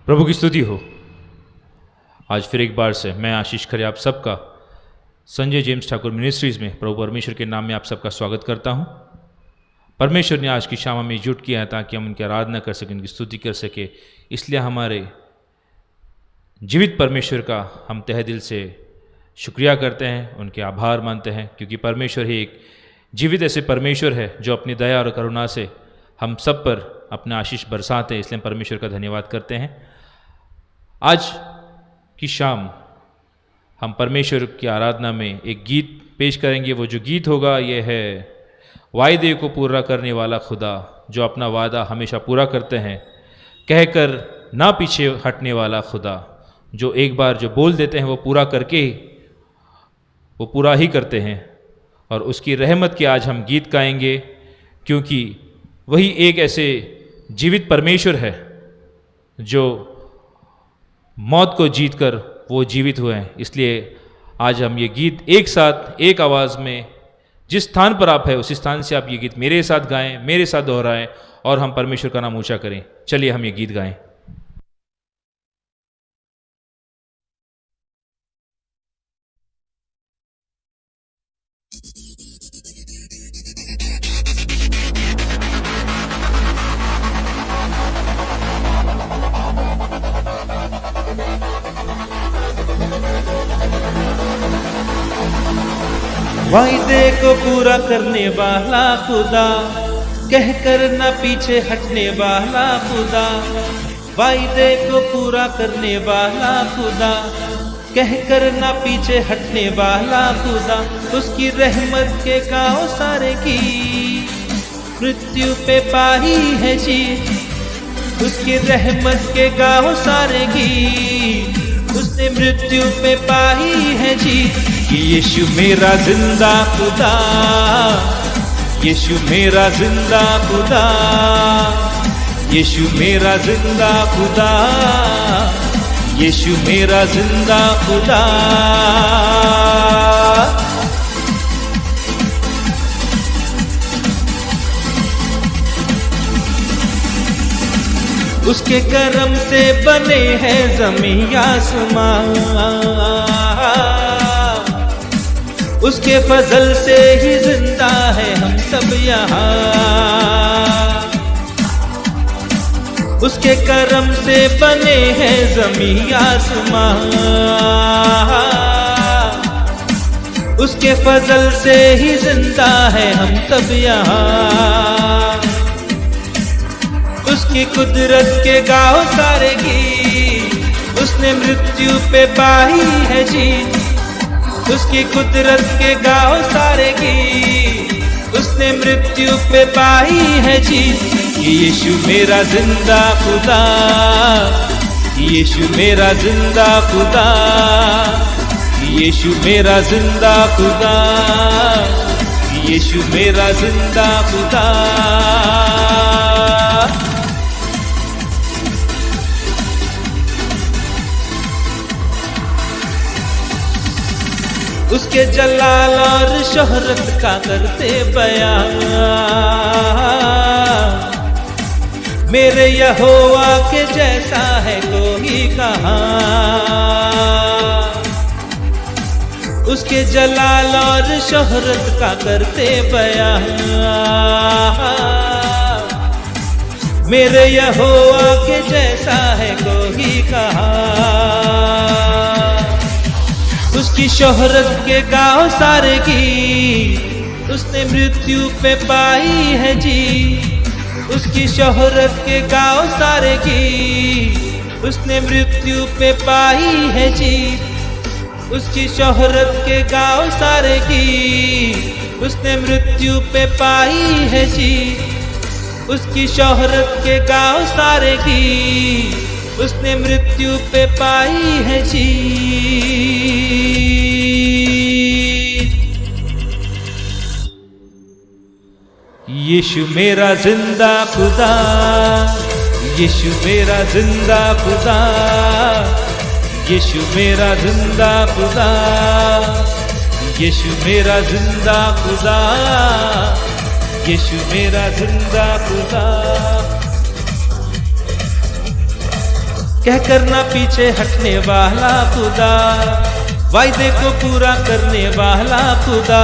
प्रभु की स्तुति हो। आज फिर एक बार से मैं आशीष खरे आप सबका संजय जेम्स ठाकुर मिनिस्ट्रीज़ में प्रभु परमेश्वर के नाम में आप सबका स्वागत करता हूं। परमेश्वर ने आज की शाम में जुट किया है ताकि हम उनकी आराधना कर सकें, उनकी स्तुति कर सके। इसलिए हमारे जीवित परमेश्वर का हम तहे दिल से शुक्रिया करते हैं, उनके आभार मानते हैं, क्योंकि परमेश्वर ही एक जीवित ऐसे परमेश्वर है जो अपनी दया और करुणा से हम सब पर अपना आशीष बरसाते हैं। इसलिए परमेश्वर का धन्यवाद करते हैं। आज की शाम हम परमेश्वर की आराधना में एक गीत पेश करेंगे। वो जो गीत होगा ये है वायदे को पूरा करने वाला खुदा, जो अपना वादा हमेशा पूरा करते हैं, कहकर ना पीछे हटने वाला खुदा, जो एक बार जो बोल देते हैं वो पूरा करके वो पूरा ही करते हैं। और उसकी रहमत के आज हम गीत गाएंगे, क्योंकि वही एक ऐसे जीवित परमेश्वर है जो मौत को जीतकर वो जीवित हुए हैं। इसलिए आज हम ये गीत एक साथ एक आवाज़ में, जिस स्थान पर आप है उसी स्थान से आप ये गीत मेरे साथ गाएं, मेरे साथ दोहराएं और हम परमेश्वर का नाम ऊंचा करें। चलिए हम ये गीत गाएं। वायदे को पूरा करने वाला खुदा, कहकर न पीछे हटने वाला खुदा। वायदे को पूरा करने वाला खुदा, कहकर न पीछे हटने वाला खुदा। उसकी रहमत के गाँव सारे की मृत्यु पे पाई है जीत। उसकी रहमत के गाँव सारे की उसने मृत्यु पे पाई है जीत। कि यीशु मेरा जिंदा खुदा, यीशु मेरा जिंदा खुदा, यीशु मेरा जिंदा खुदा, यीशु मेरा जिंदा खुदा। उसके करम से बने हैं ज़मीन आसमान, उसके फजल से ही जिंदा है हम सब यहाँ। उसके करम से बने हैं ज़मीन आसमान, उसके फजल से ही जिंदा है हम सब यहाँ। उसकी कुदरत के गाँव सारे की उसने मृत्यु पे पाई है जीत। उसकी कुदरत के गाँव सारे की उसने मृत्यु पे पाई है जीत। यीशु मेरा जिंदा खुदा, यीशु मेरा जिंदा खुदा, यीशु मेरा जिंदा खुदा, यीशु मेरा जिंदा खुदा। उसके जलाल और शोहरत का करते बयान, मेरे यहोवा के जैसा है कोई कहाँ। उसके जलाल और शोहरत का करते बयान, मेरे यहोवा के जैसा है कोई कहाँ। उसकी शोहरत के गाँव सारे की उसने मृत्यु पे पाई है जी। उसकी शोहरत के गाँव सारे की उसने मृत्यु पे पाई है जी। उसकी शोहरत के गाँव सारे की उसने मृत्यु पे पाई है जी। उसकी शोहरत के गाँव सारे की उसने मृत्यु पे पाई है जी। यीशु मेरा जिंदा खुदा, यीशु मेरा जिंदा खुदा, यीशु मेरा जिंदा खुदा, यीशु मेरा जिंदा खुदा, यीशु मेरा जिंदा खुदा। कहकर ना पीछे हटने वाला खुदा, वायदे को पूरा करने वाला खुदा,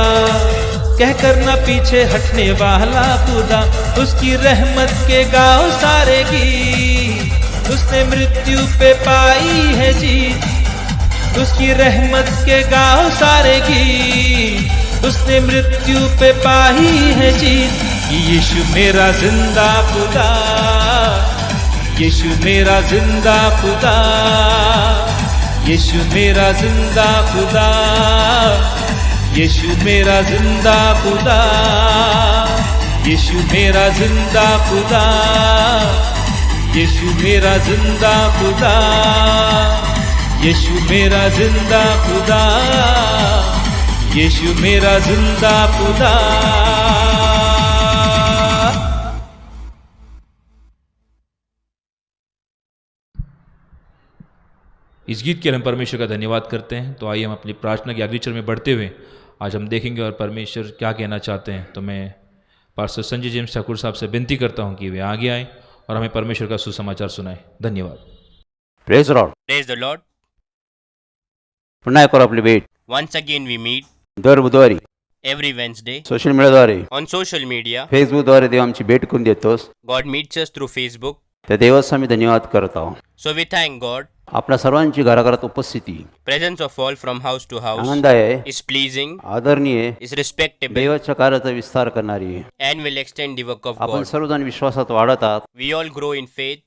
कहकर ना पीछे हटने वाला खुदा। उसकी रहमत के गाओ सारे गीत, उसने मृत्यु पे पाई है जीत। उसकी रहमत के गाओ सारे गीत, उसने मृत्यु पे पाई है जीत। यीशु मेरा जिंदा खुदा, यीशु मेरा जिंदा खुदा, यीशु मेरा जिंदा खुदा, यीशु मेरा जिंदा खुदा, यीशु मेरा जिंदा खुदा, यीशु मेरा जिंदा खुदा, यीशु मेरा जिंदा खुदा, यीशु मेरा जिंदा खुदा। इस गीत के लिए हम परमेश्वर का धन्यवाद करते हैं। तो आइए हम अपनी प्रार्थना के अगले चरण में बढ़ते हुए आज हम देखेंगे और परमेश्वर क्या कहना चाहते हैं। तो मैं पास्टर संजय जेम्स ठाकुर साहब से विनती करता हूं कि वे आगे आएँ और हमें परमेश्वर का सुसमाचार सुनाएं। धन्यवाद। Praise Lord. Praise the Lord. पुन्हा एक और आपली भेट Once again we meet दर बुधवारी every Wednesday सोशल मीडियाद्वारे on social media. फेसबुकद्वारे देव आमची भेट करून देतोस. God meets us through Facebook. त्या देवाचा आम्ही धन्यवाद करत आहोत. So we thank God. आपल्या सर्वांची घराघरात उपस्थिती Presence of all from house to house आनंद आहे, is pleasing, आदरणीय, is respectable, देवाच्या कार्याचा विस्तार करणारी आहे. and will extend the work of आपण God. सर्वजण विश्वासात वाढत आहात. We all grow in faith.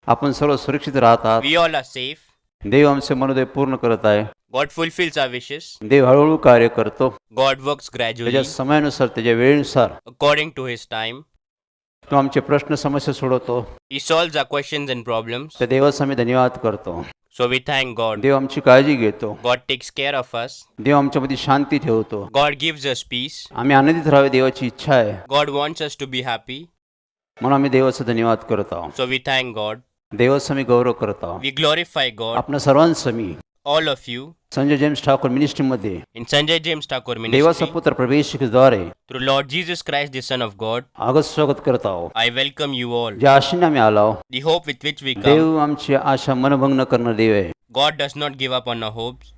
आपण सर्व सुरक्षित राहतात. We all are safe. देव आमचे मनोदय पूर्ण करत आहे. God fulfills our wishes. देव हळूहळू कार्य करतो. God works gradually त्याच्या समयानुसार, त्याच्या वेळेनुसार according to His time. तो आमचे प्रश्न समस्या सोडवतो. He solves our questions and problems. त्या देवाचा आम्ही धन्यवाद करतो. So we thank God. देव आमची काळजी घेतो. God takes care of us. देव आमच्यामध्ये शांती ठेवतो. God gives us peace. आम्ही आनंदित राहावे देवाची इच्छा आहे. God wants us to be happy. म्हणून आम्ही देवाचा धन्यवाद करत आहोत. So we thank God. देवाचा मी गौरव करत आहोत. We glorify God. आपल्या सर्वांचं मी All of you Sanjay James Thakur मिनिस्ट्रीमध्ये in Sanjay James Thakur देवाचा Ministry पुत्र प्रवेशिकद्वारे through Lord Jesus Christ, the Son of God. आगत स्वागत करत आहोत. I welcome you all. ज्या आशेने आम्ही आलो, The hope with which we come. देव आमची आशा मनभंग न करणार देव आहे. God does not give up on our hopes.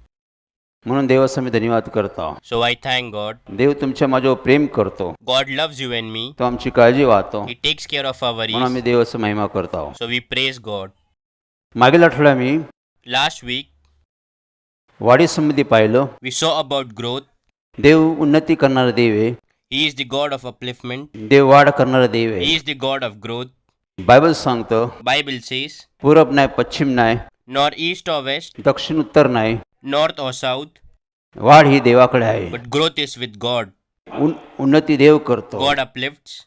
म्हणून देवाचा मी धन्यवाद करत आहोत. So I thank God. देव तुमच्या माझ्यावर प्रेम करतो. God loves you and me. तो आमची काळजी वाहतो. He takes care of our म्हणून आम्ही worries. देवाचा महिमा करत आहोत. So we praise God. मागील आठवड्यात मी Last week वाढी संबंधी पाहिलं. we saw about growth. देव उन्नती करणारा देव आहे. He is the God of upliftment. देव वाढ करणारा देव He आहे. is the God of growth. Bible सांगतं, Bible says, पूरब नाही, पश्चिम नाही, nor east or west, दक्षिण उत्तर नाही, north or south, वाढ ही देवाकडे आहे. but growth is with God. उन्नती देव करतो. God uplifts.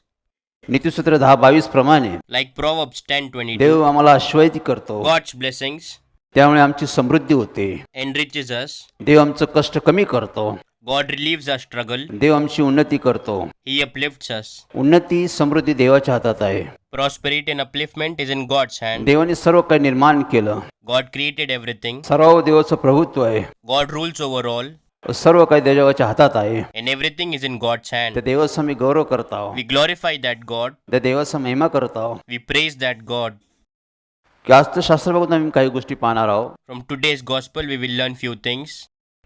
नीतिसूत्र 10:22 प्रमाणे Like Proverbs 10:22, देव आम्हाला आशीर्वाद करतो. God's blessings त्यामुळे आमची समृद्धी होते. enriches us. देव आमचं कष्ट कमी करतो. God relieves our struggle. देव आमची उन्नती करतो. He uplifts us. उन्नती समृद्धी देवाच्या हातात आहे. Prosperity and upliftment is in God's hand. देवाने सर्व काही निर्माण केलं. God created everything. सर्व देवाचं प्रभुत्व आहे. God rules over all. सर्व काही देवाच्या हातात आहे. And everything is in God's hand. त्या देवाचा मी गौरव करत आहोत. We glorify that God. त्या देवाचा महिमा करत आहोत. We praise that God. की आज तर शास्त्र बघून आम्ही काही गोष्टी पाहणार आहोत. From today's gospel, we will learn few things.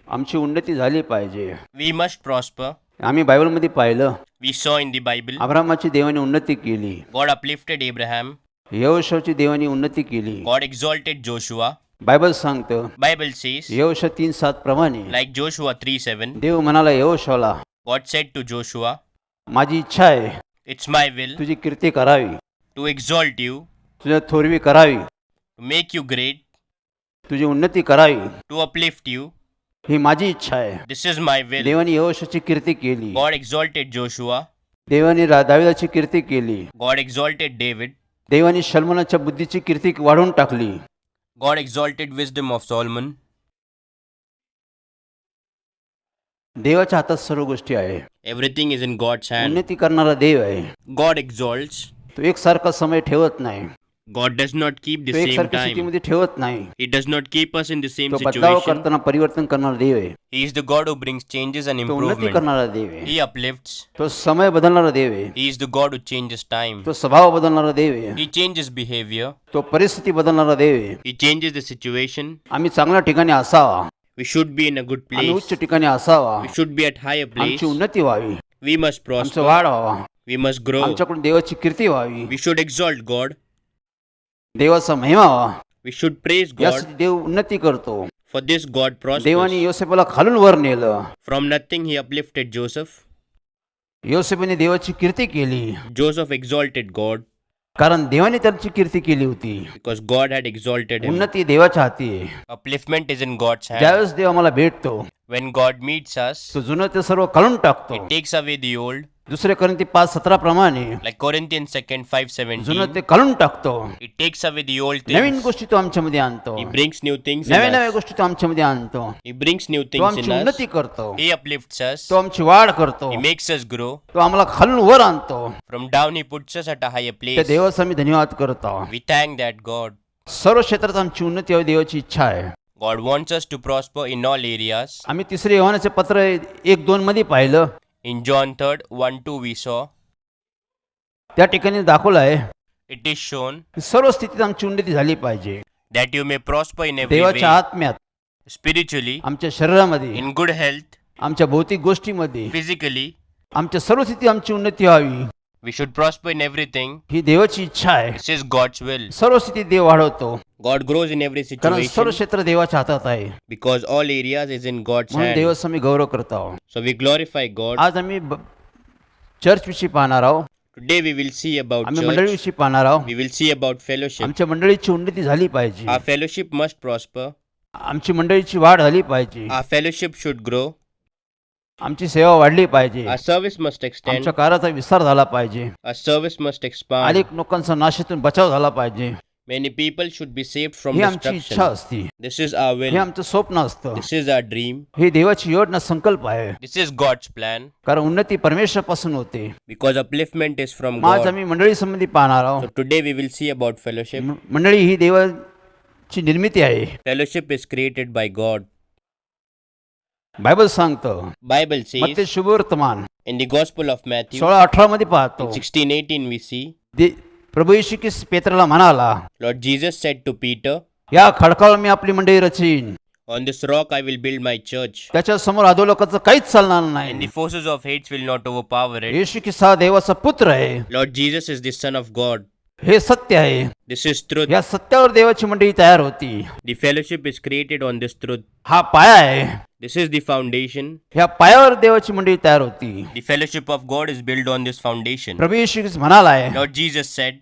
आमची उन्नती झाली पाहिजे. We must prosper. आम्ही बायबलमध्ये पाहिलं, We saw in the Bible, अब्रामाची देवाने उन्नती केली. God uplifted Abraham. यहोशूची देवाने उन्नती केली. God exalted Joshua. बायबल सांगतं, Bible says, यहोशू 3:7 प्रमाणे like Joshua 3:7, देव म्हणाला यहोशूला, God said to Joshua, माझी इच्छा आहे it's my will तुझी कीर्ती करावी, to exalt you, तुझ्या थोरवी करावी, to make you great, तुझी उन्नती करावी, to uplift you. ही माझी इच्छा आहे. This is my will. देवाने यहोशूची कीर्ती केली. God exalted Joshua. देवाने दाविदाची कीर्ती केली. God exalted David. देवाने सलमोनाच्या बुद्धीची कीर्ती वाढवून टाकली. God exalted wisdom of Solomon. देवाच्या हातात सर्व गोष्टी आहे. Everything is in God's hand. उन्नती करणारा देव आहे. God exalts. तो एकसारखा समय ठेवत नाही. God does not keep the तो same एकसारखी time. स्थितीमध्ये ठेवत नाही. He does not keep us in the same तो बदलाव situation. करताना परिवर्तन करणारा देव आहे. He is the God who brings changes and तो उन्नती improvement. करणारा देव आहे. He uplifts. तो समय बदलणारा देव आहे. He is the God who changes time. तो स्वभाव बदलणारा देव आहे. He changes behavior. तो परिस्थिती बदलणारा देव आहे. He changes the situation. आम्ही चांगल्या ठिकाणी असावा, We should be in a good आम्ही place. उच्च ठिकाणी असावा, We should be at higher place. आमची उन्नती व्हावी, We must आमचं prosper. वाढ व्हावा, We must grow. आमच्याकडून देवाची कीर्ती व्हावी, We should exalt God. देवाचा महिमा व्हावा. We should praise God. यासाठी देव उन्नती करतो. For this God देवाने prospers. योसेफला खालून वर नेलं. From nothing he uplifted Joseph. योसेफने देवाची कीर्ती केली, Joseph exalted God कारण देवाने त्यांची कीर्ती केली होती. because God had exalted him. उन्नती देवाच्या हाती आहे. Upliftment is in God's hand. ज्यावेळेस देव आम्हाला भेटतो, When God meets us, तो जुनं ते सर्व काढून टाकतो. He takes away the old. दुसरे कोरिंथी 5:17 प्रमाणे Like Corinthians 2 जुनं 5:17. ते काढून टाकतो. He takes away the old Naveen things. गोष्टी तो आमच्यामध्ये आणतो. He brings new things in नव्या नव्या us. गोष्टी तो आमच्यामध्ये आणतो. He brings new तो things आमची in us. उन्नती करतो. He uplifts us. तो आमची वाढ करतो. He makes us grow. तो आम्हाला खालून वर आणतो. From down He puts us at a higher त्या place. देवाचा आम्ही धन्यवाद करतो. We thank that God. सर्व क्षेत्रात आमची उन्नती व्हावी देवाची इच्छा आहे. God wants us to prosper in all areas. आम्ही तिसरे योहानाचे पत्र 1:2 मध्ये पाहिलं. In John 3 1-2 we saw. त्या ठिकाणी दाखवलं आहे It is shown की सर्व स्थितीत आमची उन्नती झाली पाहिजे. that you may prosper in every देवाच्या way. आत्म्यात, Spiritually, आमच्या शरीरामध्ये, in good health, आमच्या भौतिक गोष्टीमध्ये, physically. आमच्या सर्व स्थिती आमची उन्नती व्हावी We should prosper in everything. ही देवाची इच्छा आहे. This is God's will. सर्व स्थितीत देव वाढवतो, God grows in every कारण सर्व situation क्षेत्र देवाच्या हातात आहे. because all areas is in God's म्हणून hand. देवाचा आम्ही गौरव करत आहोत. So we glorify God. आज आम्ही चर्च विषयी पाहणार आहोत. Today we will see about आम्ही church. मंडळीविषयी पाहणार आहोत. We will see about fellowship. आमच्या मंडळीची उन्नती झाली पाहिजे. Our fellowship must prosper. आमची मंडळीची वाढ झाली पाहिजे. Our fellowship should grow. आमची सेवा वाढली पाहिजे. Our service must extend. आमच्या कार्याचा विस्तार झाला पाहिजे. Our service must expand. अनेक लोकांचा नाशातून बचाव झाला पाहिजे. Many people should be saved from ही आमची इच्छा destruction. असते. This is our हे will. आमचं स्वप्न असतं. This is our dream. हे देवाची योजना संकल्प आहे. This is God's plan. कारण उन्नती परमेश्वरापासून होते. Because upliftment is from मग आज God. आम्ही मंडळी संबंधी पाहणार So आहोत. today we will see about fellowship. मंडळी ही देवाची निर्मिती आहे. Fellowship is created by God. Bible सांगतं, Bible says Matte शुभवर्तमान in the Gospel of Matthew 16:18 मध्ये पाहतो. 16:18 we see प्रभू येशू ख्रिस्त पेत्राला म्हणाला, Lord Jesus said to Peter, या खडकावर मी आपली मंडळी Rachin. on this rock I will build my church. त्याच्या समोर अधोलोकाचं काहीच चालणार And नाही. the forces of hate will not overpower it. येशू ख्रिस्त हा देवाचा पुत्र आहे. Lord Jesus is the Son of God. हे सत्य आहे. This is truth. या सत्यावर देवाची मंडळी तयार होती. The fellowship is created on this truth. हा पाया आहे. This is the foundation. ह्या पायावर देवाची मंडळी तयार होती. The fellowship of God is built on this foundation. Prabhu Yeshu Christ म्हणालाय, Lord Jesus said,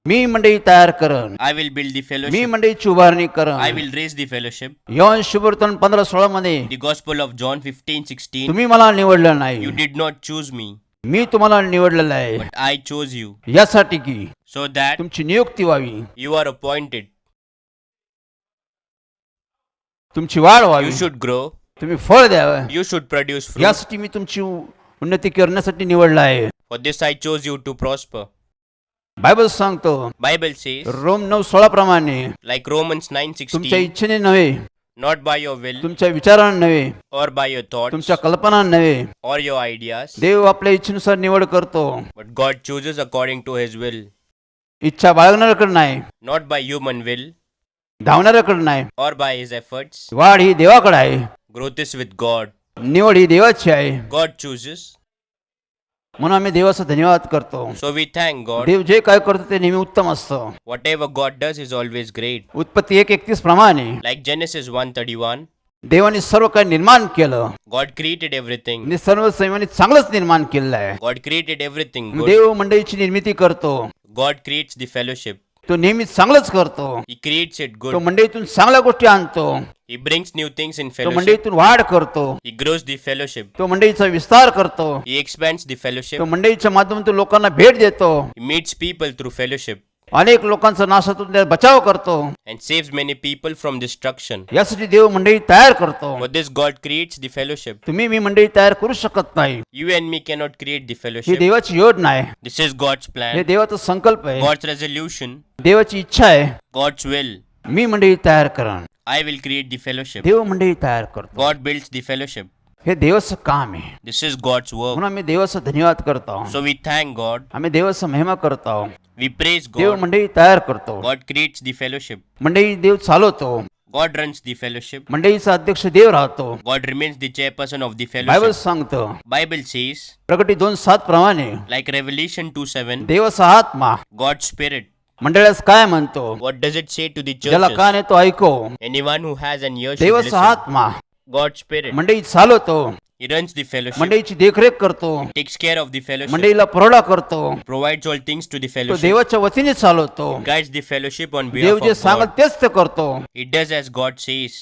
मी मंडळी तयार करन, I will build the me fellowship. मंडळीची उभारणी I Karan. will raise the fellowship. Yohan शुभवर्तमान 15:16 मध्ये The Gospel of John 15:16. तुम्ही मला निवडलं नाही, You did not choose me, मी तुम्हाला निवडलेलं आहे, but I chose you, यासाठी की so that तुमची नियुक्ती व्हावी, you are appointed. तुमची वाढ व्हावी, You should grow. तुम्ही फळ द्यावं. You should produce fruit. यासाठी मी तुमची उन्नती करण्यासाठी निवडलं आहे. For this I chose you to prosper. Bible सांगतो, Bible says, रोम 9:16 प्रमाणे like Romans तुमच्या 9:16, इच्छेने नव्हे, not by your will तुमच्या विचारांना नव्हे, or by your thoughts तुमच्या कल्पना नव्हे, or your ideas, देव आपल्या इच्छेनुसार निवड करतो. but God chooses according to His will, इच्छा बाळगणाऱ्याकडे नाही, not by human will धावणाऱ्याकडे नाही. or by His efforts. वाढ ही देवाकडे आहे. Growth is with God. निवड ही देवाची आहे. God chooses. म्हणून आम्ही देवाचा धन्यवाद करतो. So we thank God. देव जे काय करतो ते नेहमी उत्तम असतं. Whatever God does is always great. उत्पत्ती 1:31 प्रमाणे Like Genesis 1:31, देवाने सर्व काही निर्माण केलं. God created everything. आणि सर्व संयमाने चांगलंच निर्माण केलेलं आहे. God created everything good. देव मंडळीची निर्मिती करतो. God creates the fellowship. तो नेहमी चांगलंच करतो. He creates it तो good. मंडळीतून चांगल्या गोष्टी आणतो. He brings new things in तो fellowship. मंडळीतून वाढ करतो. He grows the fellowship. तो मंडळीचा विस्तार करतो. He expands the fellowship. तो मंडळीच्या माध्यमातून लोकांना भेट देतो. He meets people through fellowship. अनेक लोकांचा नाशातून त्यात बचाव करतो. and saves many people from destruction. यासाठी देव मंडळी तयार करतो. For this, God creates the fellowship. तुम्ही मी मंडळी तयार करू शकत नाही. You and me cannot create the he fellowship. देवाची योजना आहे. This is God's हे plan, देवाचा संकल्प आहे. God's resolution, देवाची इच्छा आहे. God's will. मी मंडळी तयार करण. I will create the fellowship. देव मंडळी तयार करतो. God builds the fellowship. हे देवाचं काम आहे. This is God's work. म्हणून आम्ही देवाचा धन्यवाद करतो. So we thank God. आम्ही देवाचा महिमा करतो. We praise Dev God. मंडळी तयार करतो. God creates the fellowship. मंडळी देव चालवतो. God runs the fellowship. मंडळीचा अध्यक्ष देव राहतो. God remains the chairperson of the Bible fellowship. सांगतं Bible says, प्रगटी 2:7 प्रमाणे like Revelation 2:7, देवाचा आत्मा God's spirit. मंडळास काय म्हणतो? What does it say to the ज्याला churches? कान आहे तो ऐको. Anyone who has an ear should देवाचा listen. आत्मा God's spirit. मंडळी चालवतो. He runs the fellowship. मंडळीची देखरेख करतो. Takes care of the fellowship. मंडळीला पुरवठा करतो. Provides all things to the तो fellowship. देवाच्या वतीने चालवतो. Guides the fellowship on Dev behalf जे of सांगत God. तेच ते करतो. He does as God says.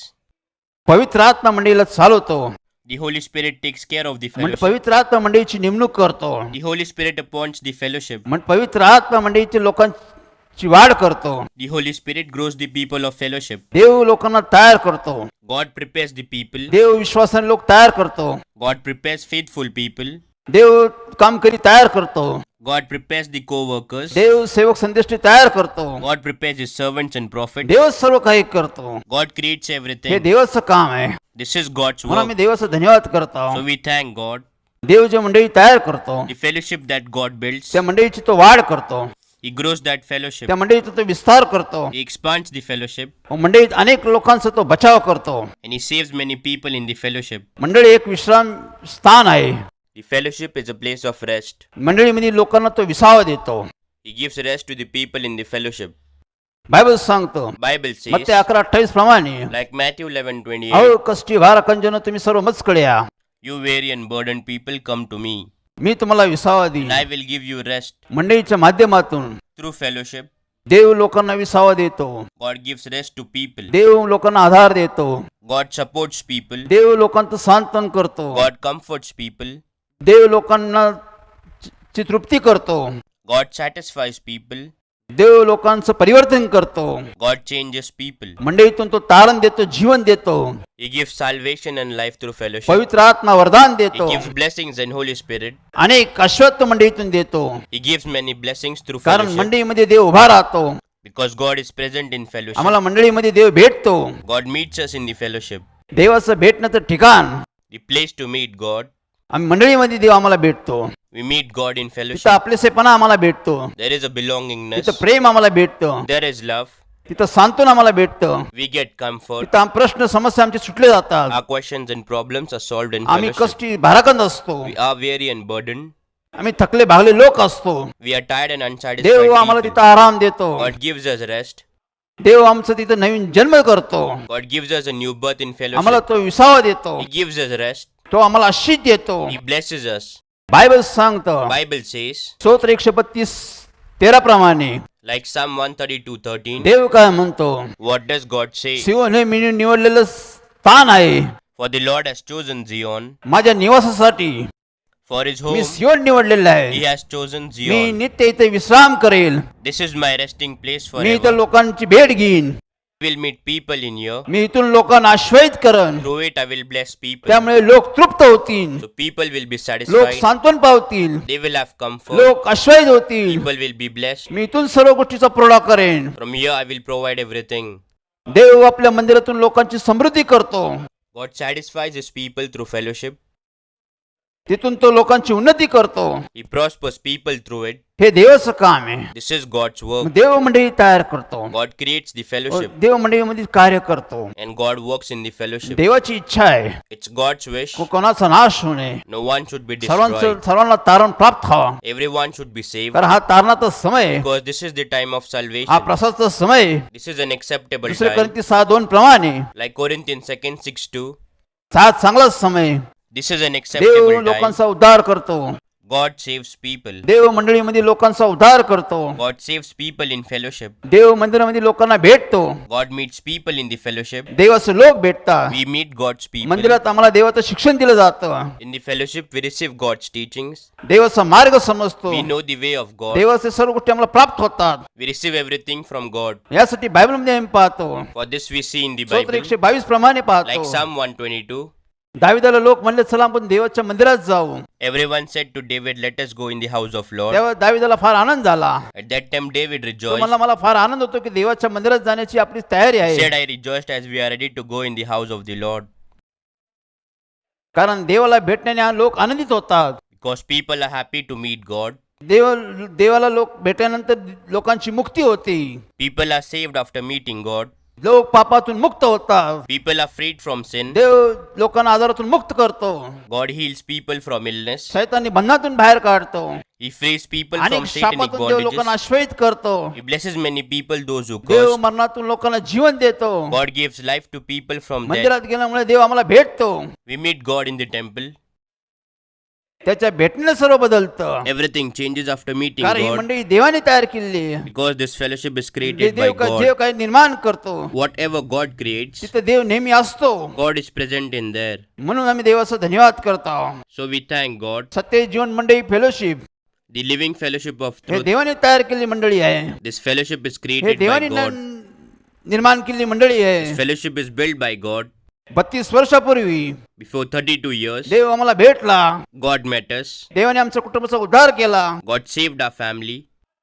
पवित्र आत्मा मंडळीला चालवतो. The Holy Spirit takes care of the म्हणजे fellowship. पवित्र आत्मा मंडळीची नेमणूक करतो. The Holy Spirit appoints the fellowship. म्हणजे पवित्र आत्मा मंडळीचे लोकांची वाढ करतो. The Holy Spirit grows the people of fellowship. देव लोकांना तयार करतो. God prepares the people. देव विश्वासाने लोक तयार करतो. God prepares faithful people. देव काम करी तयार करतो. God prepares the co-workers. देव सेवक संदेष्टी तयार करतो. God prepares his servants and prophets. देव सर्व काही करतो. God creates हे everything. देवाचं काम आहे. This is God's म्हणून work. आम्ही देवाचा धन्यवाद करतो. So we thank God. देव जे मंडळी तयार करतो The fellowship that God builds, त्या मंडळीची तो वाढ करतो. He grows that fellowship. त्या मंडळीचा तो विस्तार करतो. He expands the fellowship व मंडळीत अनेक लोकांचा तो बचाव करतो. and He saves many people in the fellowship. मंडळी एक विश्राम स्थान आहे. The fellowship is a place of rest. मंडळीमध्ये लोकांना तो विसावा देतो. He gives rest to the people in the fellowship. Bible सांगतो Bible मग says, ते 11:28 प्रमाणे like Matthew 11:28, अहो कष्टी भार कंजन तुम्ही सर्व मजकडे या. you weary and burdened people, come to me, मी तुम्हाला विसावा and देईन. I will give you rest. मंडळीच्या माध्यमातून Through fellowship, देव लोकांना विसावा देतो. God gives rest to people. देव लोकांना आधार देतो. God supports people. देव लोकांचं सांत्वन करतो. God comforts people. देव लोकांना ची तृप्ती करतो. God satisfies people. देव लोकांचं परिवर्तन करतो. God changes people. मंडळीतून तो तारण देतो, जीवन देतो. He gives salvation and life through fellowship. पवित्र आत्मा वरदान He देतो. gives blessings and Holy Spirit. अनेक अश्वत्थ मंडळीतून देतो. He gives many blessings through कारण fellowship. मंडळीमध्ये देव उभा राहतो. Because God is present in fellowship. आम्हाला मंडळीमध्ये देव भेटतो. God meets us in the fellowship. देवाचं भेटण्याचं ठिकाण The place to meet God. आम्ही मंडळीमध्ये देव आम्हाला भेटतो. We meet God in तिथं fellowship. आपलेसेपणा आम्हाला भेटतो. There is a belongingness. तिथं प्रेम आम्हाला भेटतं. There is love. तिथं सांत्वन आम्हाला भेटतं. We get comfort. तिथं प्रश्न समस्या आमचे सुटले जातात. Our questions and problems are solved in आम्ही fellowship. कष्टी भाराकंद असतो. We are weary and burdened. आम्ही थकले भागले लोक असतो. We are tired and unsatisfied देव आम्हाला people. तिथं आराम देतो. God gives us rest. देव आमचं तिथं नवीन जन्म करतो. God gives us a new birth in आम्हाला fellowship. तो विसावा देतो. He gives us rest. तो आम्हाला आशीष देतो. He blesses us. बायबल सांगतं Bible says, स्तोत्र 132:13 प्रमाणे like Psalm 132:13, देव काय म्हणतो? what does God say? सियोन हे मी निवडलेलं स्थान आहे. For the Lord has chosen Zion माझ्या निवासासाठी for his me home. सियोन निवडलेलं He आहे. has chosen me Zion. नित्य इथे विश्राम करेल. This is my resting place मी इथं forever. लोकांची भेट घेईन. I will meet people in here. मी इथून लोकांना आश्वस्त करन. Through it I will bless people. त्यामुळे लोक तृप्त होतील. So people will be लोक satisfied. सांत्वन पावतील. They will have comfort. लोक आश्वस्त होतील. People will be blessed. मी इथून सर्व गोष्टीचा पुरवठा करेन. From here I will provide everything. देव आपल्या मंदिरातून लोकांची समृद्धी करतो. God satisfies his people through fellowship. तिथून तो लोकांची उन्नती करतो. He prospers people through it. हे देवाचं काम आहे. This is God's work. देव मंडळी तयार करतो. God creates the fellowship. देव मंडळीमध्ये कार्य करतो. And God works in the fellowship. देवाची इच्छा आहे It's God's wish. कोणाचा नाश होणे, No one should be destroyed. सर्वांना तारण प्राप्त व्हावा. Everyone should be saved. कारण हा तारणाचा समय आहे. Because this is the time of हा salvation. प्रसादचा समय आहे. This is an acceptable दुसरे time. कोरिंथी 6:2 प्रमाणे Like Corinthians 2:6-2. हा चांगलाच समय आहे. This is an Dev acceptable time. लोकांचा उद्धार करतो. God saves people. देव मंडळीमध्ये लोकांचा उद्धार करतो. God saves people in fellowship. देव मंदिरामध्ये लोकांना भेटतो. God meets people in the fellowship. देवाचे लोक भेटतात. We meet God's people. मंदिरात आम्हाला देवाचं शिक्षण दिलं जातं. In the fellowship, we receive God's teachings. देवाचा मार्ग समजतो. We know the way of God. देवाचे सर्व गोष्टी आम्हाला प्राप्त होतात. We receive everything from God. यासाठी बायबलमध्ये आम्ही पाहतो. For this we see in the स्तोत्र Bible. 122 प्रमाणे Like पाहतो. Psalm 122. दाविदाला लोक म्हणले चला आपण देवाच्या मंदिरात जाऊ. Everyone said to David, let us go in the house of Lord. तेव्हा दाविदाला फार आनंद झाला. At that time David तो rejoiced. म्हणला मला फार आनंद होतो की देवाच्या मंदिरात जाण्याची आपली तयारी He आहे. said, I rejoiced as we are ready to go in the house of the Lord. कारण देवाला भेटण्याने लोक आनंदित होतात. Because people are happy to meet God. देवाला लोक भेटल्यानंतर लोकांची मुक्ती होती. People are saved after meeting God. लोक पापातून मुक्त होतात. People are freed from sin. देव लोकांना आजारातून मुक्त करतो. God heals people from illness. शैतानी बंधनातून बाहेर काढतो. He frees people अनेक from satanic शापातून देव लोकांना bondages. आश्वस्त करतो. He blesses many people, those who Dev curse. मरणातून लोकांना जीवन देतो. God gives life to people from death. मंदिरात गेल्यामुळे देव आम्हाला भेटतो. We meet God in the temple. त्याच्या भेटण्याने सर्व बदलतं. Everything changes after meeting कारण ही God. मंडळी देवाने तयार केलेली आहे. Because this fellowship is जे created by देव God. काही निर्माण करतो Whatever God creates, तिथे देव नेहमी असतो. God is present in there. म्हणून आम्ही देवाचा धन्यवाद करतो. So we thank God. सत्य जीवन मंडळी fellowship The living fellowship of हे truth. देवाने तयार केलेली मंडळी आहे. This fellowship is हे created by देवाने God. निर्माण केलेली मंडळी This आहे. fellowship is built by God. 32 वर्षापूर्वी Before 32 years, देव आम्हाला भेटला. God met us. देवाने आमच्या कुटुंबाचा उद्धार केला. God saved our family.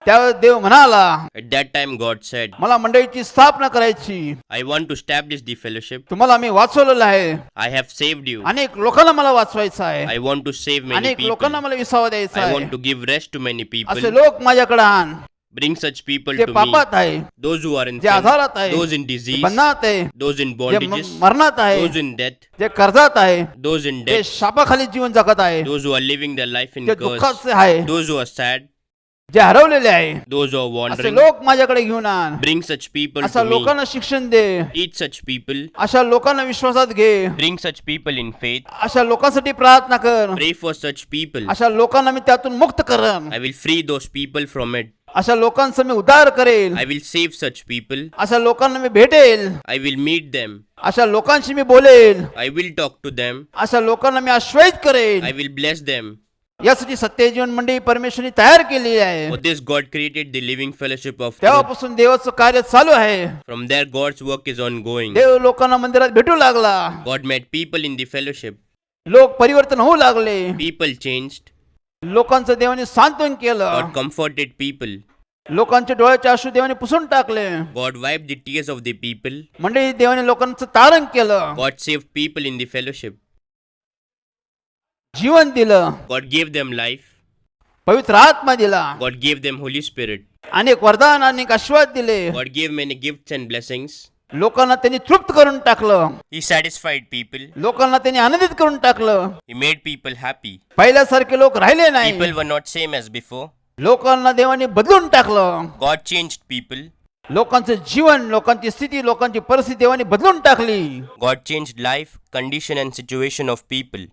त्यावेळेस देव म्हणाला At that time, God said, मला मंडळीची स्थापना करायची. I want to establish the fellowship. तुम्हाला मी वाचवलेलं आहे. I have saved you. अनेक लोकांना मला वाचवायचं आहे. I want to save many अनेक people. लोकांना मला विसावा द्यायचा I आहे. want to give rest to many असे people. लोक माझ्याकडे आण Bring such people जे to me. पापात आहे, Those who are in जे sin, आजारात आहे, those in जे disease, बंधनात आहे, those in जे bondages, मरणात आहे, those in death, जे कर्जात आहे, those in जे death, शापाखाली जीवन जगत आहे, those who are living their life in जे curse, दुःखाचे आहे, those who are sad, जे हरवलेले आहे, those who are असे wandering. लोक माझ्याकडे घेऊन आण. Bring such people अशा to me. लोकांना शिक्षण दे. Teach such people. अशा लोकांना विश्वासात घे. Bring such people in faith. अशा लोकांसाठी प्रार्थना कर. Pray for such people. अशा लोकांना मी त्यातून मुक्त करेन. I will free those people from it. अशा लोकांचा मी उद्धार करेल. I will save such people. अशा लोकांना मी भेटेल. I will meet them. अशा लोकांशी मी बोलेल. I will talk to them. अशा लोकांना मी आश्वस्त करेल. I will bless them. यासाठी सत्यजीवन मंडळी परमेश्वरने तयार केलेली आहे. For this God created the living fellowship of truth. तेव्हापासून देवाचं कार्य चालू आहे. From there God's work is ongoing. देव लोकांना मंदिरात भेटू लागला. God met people in the fellowship. लोक परिवर्तन होऊ लागले. People changed. लोकांचं देवाने सांत्वन केलं. God comforted people. लोकांच्या डोळ्याचे अश्रू देवाने पुसून टाकले. God wiped the tears of the people. मंडळी देवाने लोकांचं तारण केलं. God saved people in the fellowship. जीवन दिलं. God gave them life. पवित्र आत्मा दिला. God gave them Holy Spirit. अनेक वरदान अनेक आशीर्वाद दिले. God gave many gifts and blessings. लोकांना त्यांनी तृप्त करून टाकलं. He satisfied people. लोकांना त्यांनी आनंदित करून टाकलं. He made people happy. पहिल्यासारखे लोक राहिले नाही. People were not same as before. लोकांना देवाने बदलून टाकलं. God changed people. लोकांचं जीवन, लोकांची स्थिती, लोकांची परिस्थिती देवाने बदलून टाकली. God changed life, condition and situation of people.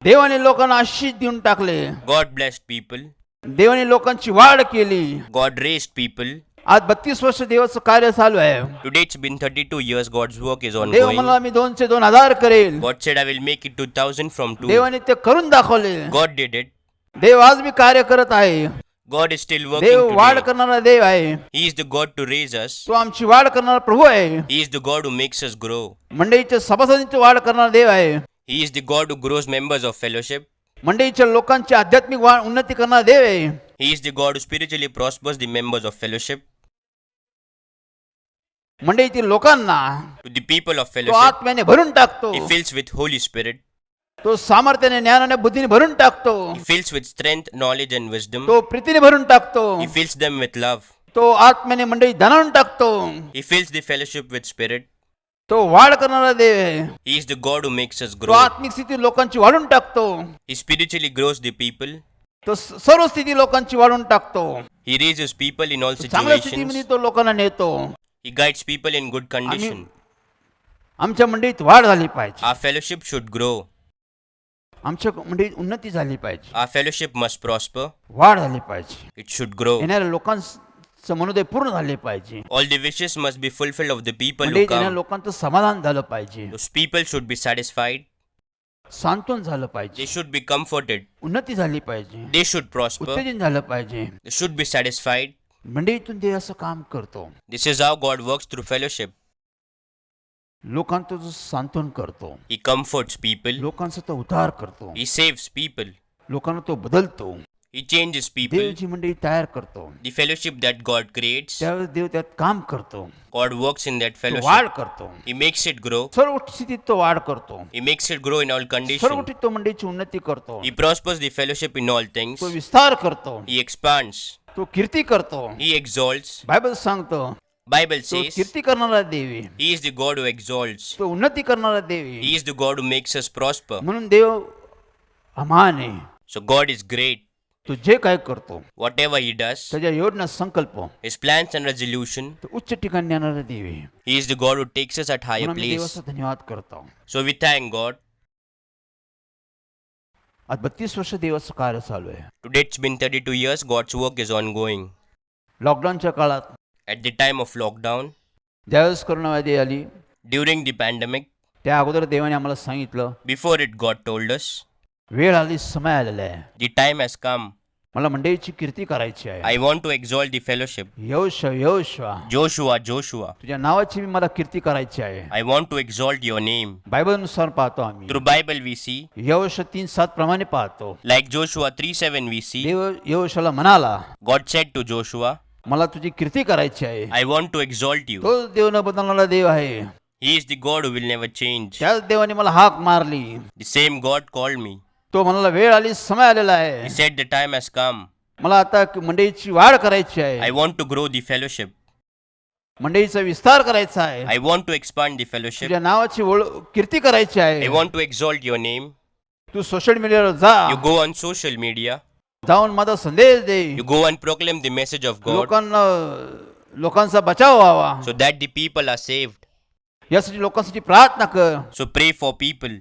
देवाने लोकांना आशीष देऊन टाकले. God blessed people. देवाने लोकांची वाढ केली. God raised people. आज 32 वर्ष देवाचं कार्य चालू आहे. Today it's been 32 years God's work is Dev ongoing. मला मी 200 2000 करेल. God said I will make it 2000 from 2. देवाने ते करून दाखवले. God did it. देव आज मी कार्य करत आहे. God is still Dev working वाढ today. करणारा देव आहे. He is the God to raise us. तो आमची वाढ करणारा प्रभू आहे. He is the God who makes us grow. मंडळीच्या सभासदांची वाढ करणारा देव आहे. He is the God who grows members of fellowship. मंडळीच्या लोकांची आध्यात्मिक वाढ उन्नती करणारा देव आहे. He is the God who spiritually prospers the members of fellowship. मंडळीतील लोकांना To the people of तो fellowship, आत्म्याने भरून टाकतो. He fills with Holy Spirit. तो सामर्थ्याने ज्ञानाने बुद्धीने भरून टाकतो. He fills with strength, knowledge and wisdom. तो प्रीतीने भरून टाकतो. He fills them with love. तो आत्म्याने मंडळी धनावून टाकतो. He fills the fellowship with spirit. तो वाढ करणारा देव आहे. He is the God who makes us तो grow. आत्मिक स्थिती लोकांची वाढून टाकतो. He spiritually grows the people. तो सर्व स्थिती लोकांची वाढून टाकतो. He raises people in all चांगल्या स्थितीमध्ये situations. तो लोकांना नेतो. He guides people in good condition. आमच्या मंडळीत वाढ झाली पाहिजे. Our fellowship should grow. आमच्या मंडळीत उन्नती झाली पाहिजे, Our fellowship must prosper. वाढ झाली पाहिजे, It should grow. येणाऱ्या लोकांचं मनोदय पूर्ण झाले पाहिजे, All the wishes must be fulfilled of the people who मंडळीत येणाऱ्या come. लोकांचं समाधान झालं पाहिजे, Those people should be satisfied. सांत्वन झालं They पाहिजे, should be comforted. उन्नती झाली पाहिजे, They should prosper. उत्तेजन झालं पाहिजे. They should be satisfied. मंडळीतून देव असं काम करतो, This is how God works through fellowship. लोकांचं जो सांत्वन करतो, He comforts people. लोकांचा तो उद्धार करतो, He saves people. लोकांना तो बदलतो. He changes people. Dev ji मंडळी तयार करतो, The fellowship that God creates, त्यावेळेस देव त्यात काम करतो, God works in that तो fellowship. वाढ करतो, He makes it grow. सर्व स्थितीत तो वाढ करतो, He makes it grow in all सर्व conditions. गोष्टीत तो मंडळीची उन्नती करतो, He prospers the fellowship in all things. तो विस्तार करतो, He expands. तो कीर्ती करतो. He exalts. बायबल सांगतो Bible तो says कीर्ती करणारा देव आहे, He is the God who exalts. तो उन्नती करणारा देव आहे. He is the God who makes us prosper. म्हणून देव अमान आहे. So God is great. तो जे काय करतो Whatever He does, त्याच्या योजना संकल्प His plans and resolution, तो उच्च ठिकाणी नेणारा देव आहे. He is the God who takes us at higher म्हणून आम्ही place. देवाचा धन्यवाद करतो. So we thank God. आज 32 वर्ष देवाचं कार्य चालू आहे. Today it's been 32 years, God's work is ongoing. लॉकडाऊनच्या काळात At the time of lockdown, ज्यावेळेस करोनावादी आली during the pandemic, त्या अगोदर देवाने आम्हाला सांगितलं before it God told us, वेळ आली, समय आलेला आहे, the time has come. मला मंडळीची कीर्ती करायची आहे. I want to exalt the fellowship. यहोशुवा Joshua, तुझ्या नावाची मी मला कीर्ती करायची आहे. I want to exalt your name. बायबलनुसार पाहतो आम्ही, Through Bible we see, यहोशू 3:7 प्रमाणे पाहतो. like Joshua 3:7 we see, देव यहोशूला म्हणाला, God said to Joshua, मला तुझी कीर्ती करायची आहे. I want to exalt you. तो देव न बदलणारा देव आहे. He is the God who will never change. त्याच देवाने मला हाक मारली. The same God called me. तो म्हणाला वेळ आली, समय आलेला आहे, He said the time has come. मला आता मंडळीची वाढ करायची आहे, I want to grow the fellowship. मंडळीचा विस्तार करायचा आहे, I want to expand the fellowship. तुझ्या नावाची कीर्ती करायची आहे. I want to exalt your name. तू सोशल मीडियावर जा, You go on social media. जाऊन माझा संदेश दे, You go and proclaim the message of God लोकांचा बचाव व्हावा, so that the people are saved. यासाठी लोकांसाठी प्रार्थना कर, So pray for people.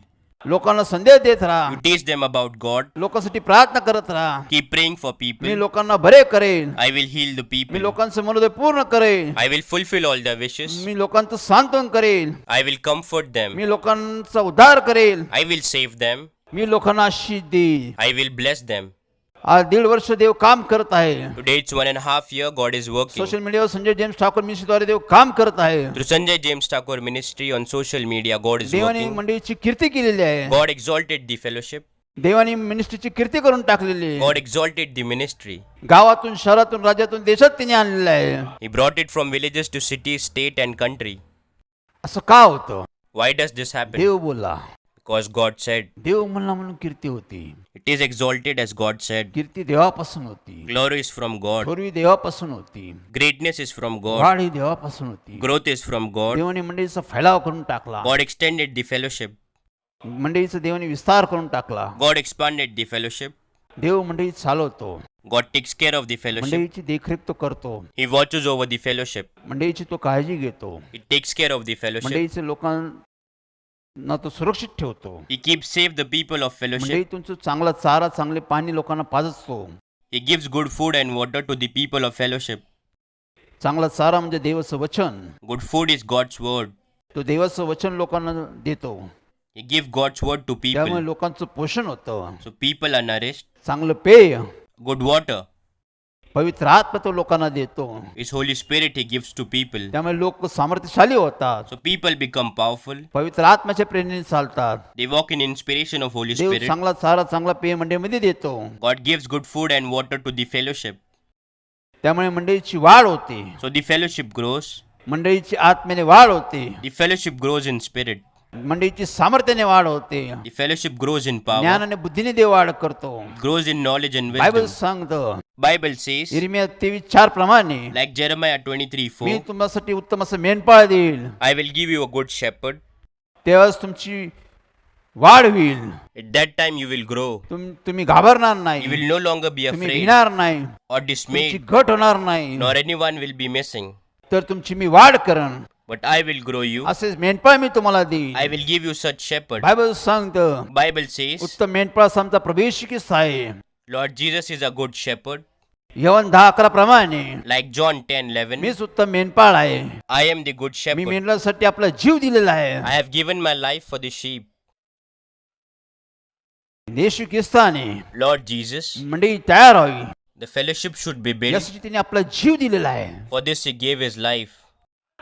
लोकांना संदेश देत राहा, You teach them about God. लोकांसाठी प्रार्थना करत राहा. Keep praying for me people. लोकांना बरे करेन, I will heal the me people. लोकांचं मनोदय पूर्ण करेन, I will fulfill all their wishes. मी लोकांचं सांत्वन करेन, I will comfort them. मी लोकांचा उद्धार करेन, I will save them. मी लोकांना आशीष देईन. I will bless them. आज 1.5 वर्ष देव काम करत आहे. Today it's 1.5 year God is working. Social मीडियावर संजय जेम्स ठाकूर मिनिस्ट्रीद्वारे देव काम करत आहे. Through Sanjay James Thakur ministry on social media, God is देवाने working. मंडळीची कीर्ती केलेली आहे. God exalted the fellowship. देवाने मिनिस्ट्रीची कीर्ती करून टाकलेली आहे. God exalted the ministry. गावातून, शहरातून, राज्यातून, देशात तिने आणलेलं आहे. He brought it from villages to cities, state and country. असं का होतं? Why does this happen? देव बोलला, Because God said. देव म्हणला म्हणून कीर्ती होती. It is exalted as God said. कीर्ती देवापासून होती, Glory is from God. पूर्वी देवापासून होती, Greatness is from God. वाढ ही देवापासून होती. Growth is from God. देवाने मंडळीचा फैलाव करून टाकला, God extended the fellowship. मंडळीचा देवाने विस्तार करून टाकला. God expanded the fellowship. देव मंडळी चालवतो, God takes care of the fellowship. मंडळीची देखरेख तो करतो, He watches over the fellowship. मंडळीची तो काळजी घेतो, He takes care of the fellowship. मंडळीचे लोकांना तो सुरक्षित ठेवतो. He keeps safe the people of मंडळी fellowship. तुमचं चांगला चारा, चांगले पाणी लोकांना पाजतो. He gives good food and water to the people of fellowship. चांगला चारा म्हणजे देवाचं वचन, Good food is God's word. तो देवाचं वचन लोकांना देतो, He gives God's word to त्यामुळे people. लोकांचं पोषण होतं. So people are nourished. चांगलं पेय, Good water. पवित्र आत्मा तो लोकांना देतो, His Holy Spirit He gives to people. त्यामुळे लोक सामर्थ्यशाली होतात, So people become powerful. पवित्र आत्म्याच्या प्रेरणेने चालतात. They walk in inspiration of Holy Dev Spirit. चांगला चारा, चांगला पेय मंडळीमध्ये देतो, God gives good food and water to the fellowship. त्यामुळे मंडळीची वाढ होते, So the fellowship grows. मंडळीची आत्म्याने वाढ होते, The fellowship grows in spirit. मंडळीची सामर्थ्याने वाढ होते, The fellowship grows in power. ज्ञान आणि बुद्धीने देव वाढ करतो. Grows in knowledge and Bible wisdom. सांगतं Bible says, यिर्मया 23:4 प्रमाणे, like Jeremiah 23:4, मी तुमच्यासाठी उत्तम असं मेंढपाळ देईल, I will give you a good shepherd. तेव्हाच तुमची वाढ होईल. At that time you will grow. तुम्ही घाबरणार You नाही, will no longer be तुम्ही afraid भिणार नाही, or तुमची dismayed, घट होणार नाही, nor anyone will be missing. तर तुमची मी वाढ करन. but I will grow you. असेच मेंढपाळ मी तुम्हाला देईन. I will give you such shepherd. Bible सांगतं Bible says, उत्तम मेंढपाळ आमचा प्रभू येशू ख्रिस्त आहे. Lord Jesus is a good shepherd. यवन 10:11 प्रमाणे Like John 10:11, मीच उत्तम मेंढपाळ आहे. I am the good me shepherd. मेंढरासाठी आपला जीव दिलेला आहे. I have given my life for the sheep. Yeshu ख्रिस्ताने Lord Jesus, मंडळी तयार व्हावी the fellowship should be built. यासाठी त्यांनी आपला जीव दिलेला आहे. For this he gave his life.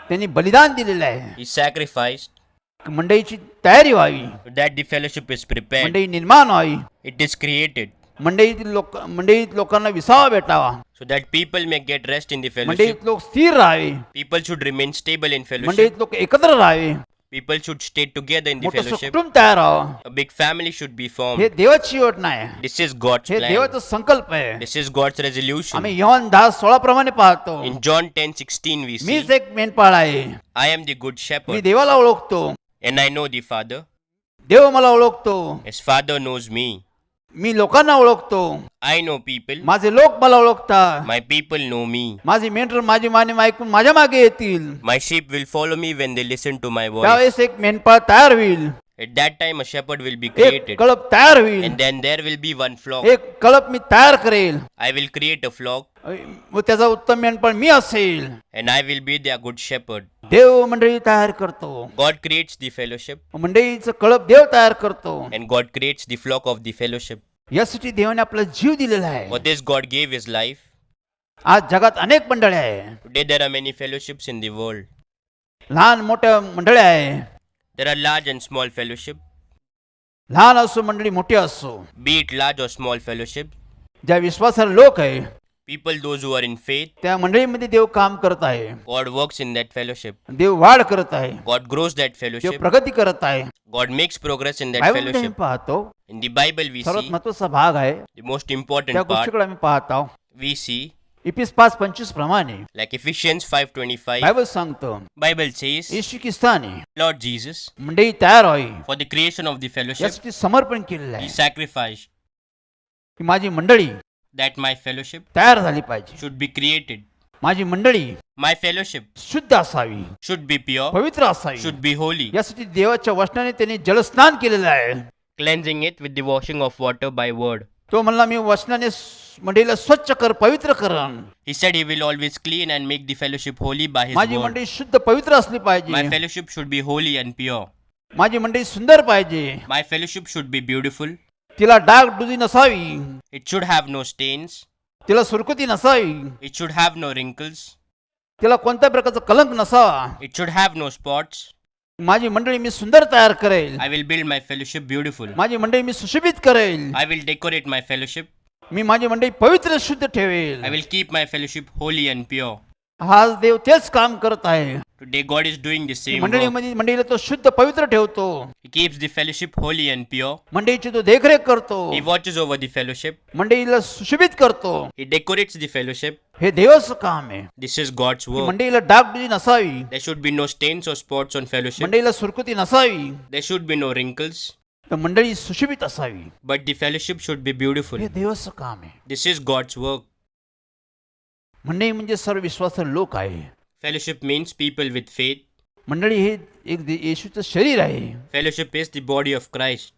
त्यांनी बलिदान दिलेलं आहे. He sacrificed मंडळीची तयारी व्हावी, so that the fellowship is prepared. मंडळी निर्माण व्हावी, It is created मंडळीत लोकांना विसावा भेटावा, so that people may get rest in the fellowship. मंडळीत लोक स्थिर राहावे, People should remain stable in fellowship. मंडळीत लोक एकत्र राहावे, People should stay together in the मोठं fellowship. कुटुंब तयार व्हावं. A big family should be हे formed. देवाची योजना आहे. This is God's हे plan. देवाचा संकल्प आहे. This is God's resolution. आम्ही यहोवान 10:16 प्रमाणे पाहतो. In John 10:16 we see, मीच एक मेंढपाळ आहे. I am the good me shepherd देवाला ओळखतो, and I know the Father. देव मला ओळखतो. His Father knows me. मी लोकांना ओळखतो, I know people. माझे लोक मला ओळखतात. My people know me. माझी मेंढर माझी माने ऐकून माझ्या मागे येतील. My sheep will follow me when they listen to my voice. त्यावेळेस एक मेंढपाळ तयार होईल, At that time a shepherd will be एक created. कळप तयार होईल, And then there will be one flock. एक कळप मी तयार करेल, I will create a flock व त्याचा उत्तम मेंढपाळ मी असेल. and I will be their good shepherd. देव मंडळी तयार करतो, God creates the fellowship मंडळीचं कळप देव तयार करतो. and God creates the flock of the fellowship. यासाठी देवाने आपला जीव दिलेला आहे. For this God gave his life. आज जगात अनेक मंडळी आहे, Today there are many fellowships in the world. लहान मोठ्या मंडळी आहे. There are large and small fellowship. लहान असो मंडळी मोठी असो, Be it large or small fellowship. ज्या विश्वासाला लोक आहे People those who are in faith. त्या मंडळीमध्ये देव काम करत आहे. God works in that fellowship. देव वाढ करत आहे, God grows that Dev fellowship. प्रगती करत आहे. God makes progress in that बायबलमध्ये आम्ही fellowship. पाहतो In the Bible we सर्वात see महत्वाचा भाग आहे, the most त्या important part. गोष्टीकडे आम्ही पाहतो. We see इफिस 5:25 प्रमाणे like Ephesians 5:25. बायबल सांगतो Bible says, येशू ख्रिस्ताने Lord Jesus, मंडळी तयार व्हावी for the creation of the fellowship, यासाठी समर्पण केलेलं he आहे sacrificed की माझी मंडळी that my fellowship तयार झाली पाहिजे. should be created. माझी मंडळी My fellowship शुद्ध असावी, should be pure, पवित्र असावी. should be holy, यासाठी देवाच्या वचनाने त्यांनी जलस्नान केलेलं आहे. cleansing it with the washing of water by word. तो म्हणला मी वचनाने मंडळीला स्वच्छ कर, पवित्र करण. He said he will always clean and make the fellowship holy by his माझी word. मंडळी शुद्ध पवित्र असली My पाहिजे. fellowship should be holy and pure. माझी मंडळी सुंदर पाहिजे. My fellowship should be beautiful. तिला डागडुजी नसावी, It should have no stains. तिला सुरकुती नसावी, It should have no wrinkles. तिला कोणत्या प्रकारचा कलंक नसावा. It should have no spots. माझी मंडळी मी सुंदर तयार करेल. I will build my fellowship beautiful. माझी मंडळी मी सुशोभित करेल. I will decorate my fellowship. मी माझी मंडळी पवित्र शुद्ध ठेवेल. I will keep my fellowship holy and pure. आज देव तेच काम करत आहे. Today God is doing the same work. मंडळीमध्ये मंडळीला तो शुद्ध पवित्र ठेवतो. He keeps the fellowship holy and pure. मंडळीची तो देखरेख करतो. He watches over the fellowship. मंडळीला सुशोभित करतो. He decorates the fellowship. हे देवाचं काम आहे. This is God's work. मंडळीला डागडुजी नसावी, There should be no stains or spots on fellowship. मंडळीला सुरकुती नसावी, There should be no wrinkles. तर मंडळी सुशोभित असावी. But the fellowship should be beautiful. हे देवाचं काम आहे. This is God's work. मंडळी म्हणजे सर्व विश्वासाचे लोक आहे. Fellowship means people with faith. मंडळी हे एक येशूचं शरीर आहे. Fellowship is the body of Christ.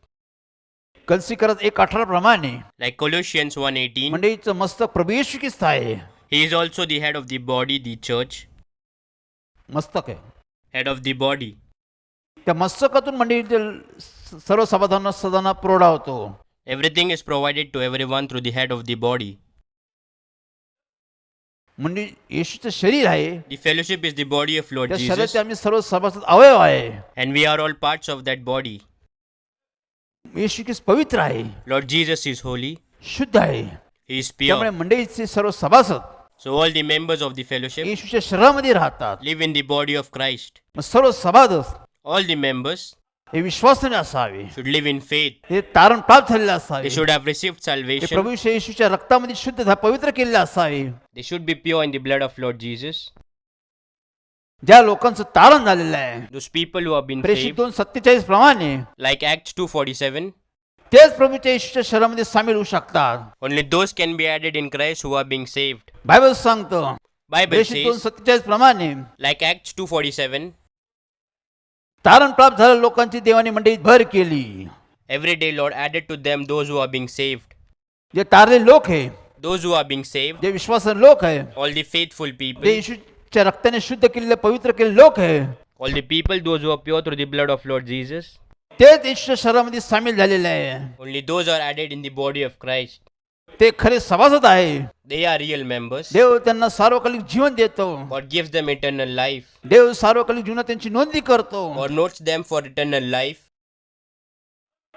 कलसी करत 1:18 प्रमाणे Like Colossians 1:18, मंडळीचं मस्तक प्रभू येशू ख्रिस्त आहे. he is also the head of the body, the church. मस्तक आहे. Head of the body. त्या मस्तकातून मंडळीचे सर्व समाधान सदाना पुरवठा होतो. Everything is provided to everyone through the head of the body. म्हणजे येशूचं शरीर आहे. The fellowship is the body of Lord त्या Jesus. शरीराचे आम्ही सर्व सभासद अवयव आहे. And we are all parts of that body. येशू ख्रिस्त पवित्र आहे, Lord Jesus is holy. शुद्ध आहे. He is त्यामुळे pure. मंडळीचे सर्व सभासद So all the members of the fellowship येशूच्या शरीरामध्ये राहतात. live in the body of Christ. मग सर्व सभासद All the members हे विश्वासाने असावे. should live in faith. हे तारण प्राप्त झालेले असावे. They should have received हे salvation. प्रभू येशूच्या रक्तामध्ये शुद्ध पवित्र केलेले असावे. They should be pure in the blood of Lord Jesus. ज्या लोकांचं तारण झालेलं आहे, Those people who have been प्रेषित saved, 2:47 प्रमाणे like Acts 2:47, तेच प्रभूच्या येशूच्या शरीरामध्ये सामील होऊ शकतात. only those can be added in Christ who are being saved. Bible सांगतं Bible प्रेषित says, 2:47 प्रमाणे like Acts 2:47, तारण प्राप्त झालेल्या लोकांची देवानी मंडळीत भर केली. every day Lord added to them those who are being saved. जे तारलेले लोक आहे, Those who are being saved, जे विश्वासाचे लोक आहे, all the faithful जे people, येशूच्या रक्ताने शुद्ध केलेले पवित्र केलेले लोक आहे, all the people, those who are pure through the blood of Lord Jesus, तेच येशूच्या शरीरामध्ये सामील झालेले आहे. only those are added in the body of Christ. ते खरे सभासद आहे. They are real members. देव त्यांना सार्वकालिक जीवन देतो. God gives them eternal life. देव सार्वकालिक जीवनात त्यांची नोंदणी करतो. God notes them for eternal life.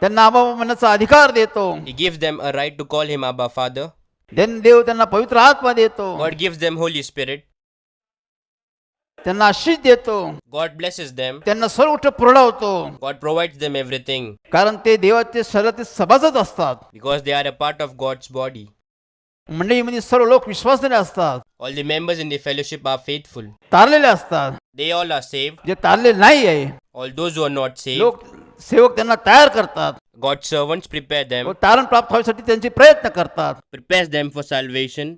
त्यांना आबा म्हणण्याचा अधिकार देतो. He gives them a right to call him Abba Father. देव त्यांना पवित्र आत्मा देतो. God gives them Holy Spirit. त्यांना आशीष देतो. God blesses them. त्यांना सर्व गोष्ट पुरवतो. God provides them everything कारण ते देवाचे शरीरातील सभासद असतात. because they are a part of God's body. मंडळीमध्ये सर्व लोक विश्वासलेले असतात. All the members in the fellowship are faithful. तारलेले असतात. They all are saved. जे तारलेले नाही आहे, All those who are not saved, लोक सेवक त्यांना तयार करतात. God's servants prepare them, व तारण प्राप्त व्हायसाठी त्यांचे प्रयत्न करतात. prepares them for salvation.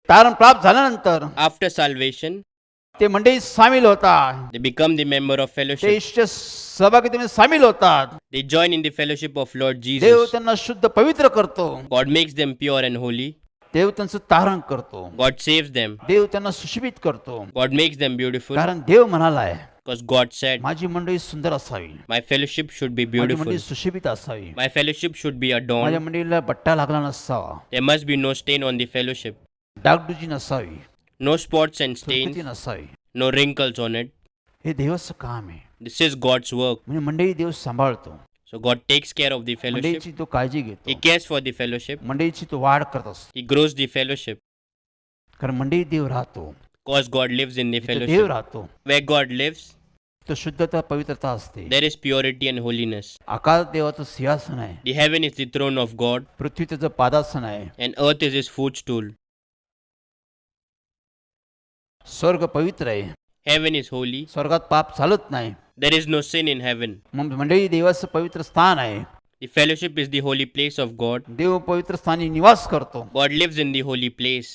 तारण प्राप्त झाल्यानंतर After salvation, ते मंडळी सामील होतात. they become the member of ते fellowship. येशूच्या सहभागितेमध्ये सामील होतात. They join in the fellowship of Lord Dev Jesus. त्यांना शुद्ध पवित्र करतो. God makes them pure and holy. देव त्यांचं तारण करतो. God saves them. देव त्यांना सुशोभित करतो. God makes them beautiful कारण देव म्हणालाय, because God said, माझी मंडळी सुंदर असावी, my fellowship should be माझी beautiful. मंडळी सुशोभित असावी, My fellowship should be माझ्या adorned. मंडळीला बट्टा लागला नसावा, There must be no stain on the fellowship, डागडुजी नसावी, no spots and सुरकुती stains, नसावी. no wrinkles on it. हे देवाचं काम आहे. This is God's work. म्हणजे मंडळी देव सांभाळतो. So God takes care of the fellowship. मंडळीची तो काळजी घेतो. He cares for the fellowship. मंडळीची तो वाढ करत असतो. He grows the fellowship कारण मंडळी देव राहतो. because God lives in the जिथं देव fellowship. राहतो Where God lives, तो शुद्धता पवित्रता असते. there is purity and holiness. आकाश देवाचं सिंहासन आहे, The heaven is the throne of God पृथ्वी त्याचं पादासन आहे, and earth is his footstool. स्वर्ग पवित्र आहे, Heaven is holy. स्वर्गात पाप चालत नाही. There is no sin in heaven. मग मंडळी देवाचं पवित्र स्थान आहे. The fellowship is the holy place of God. देव पवित्र स्थानी निवास करतो. God lives in the holy place.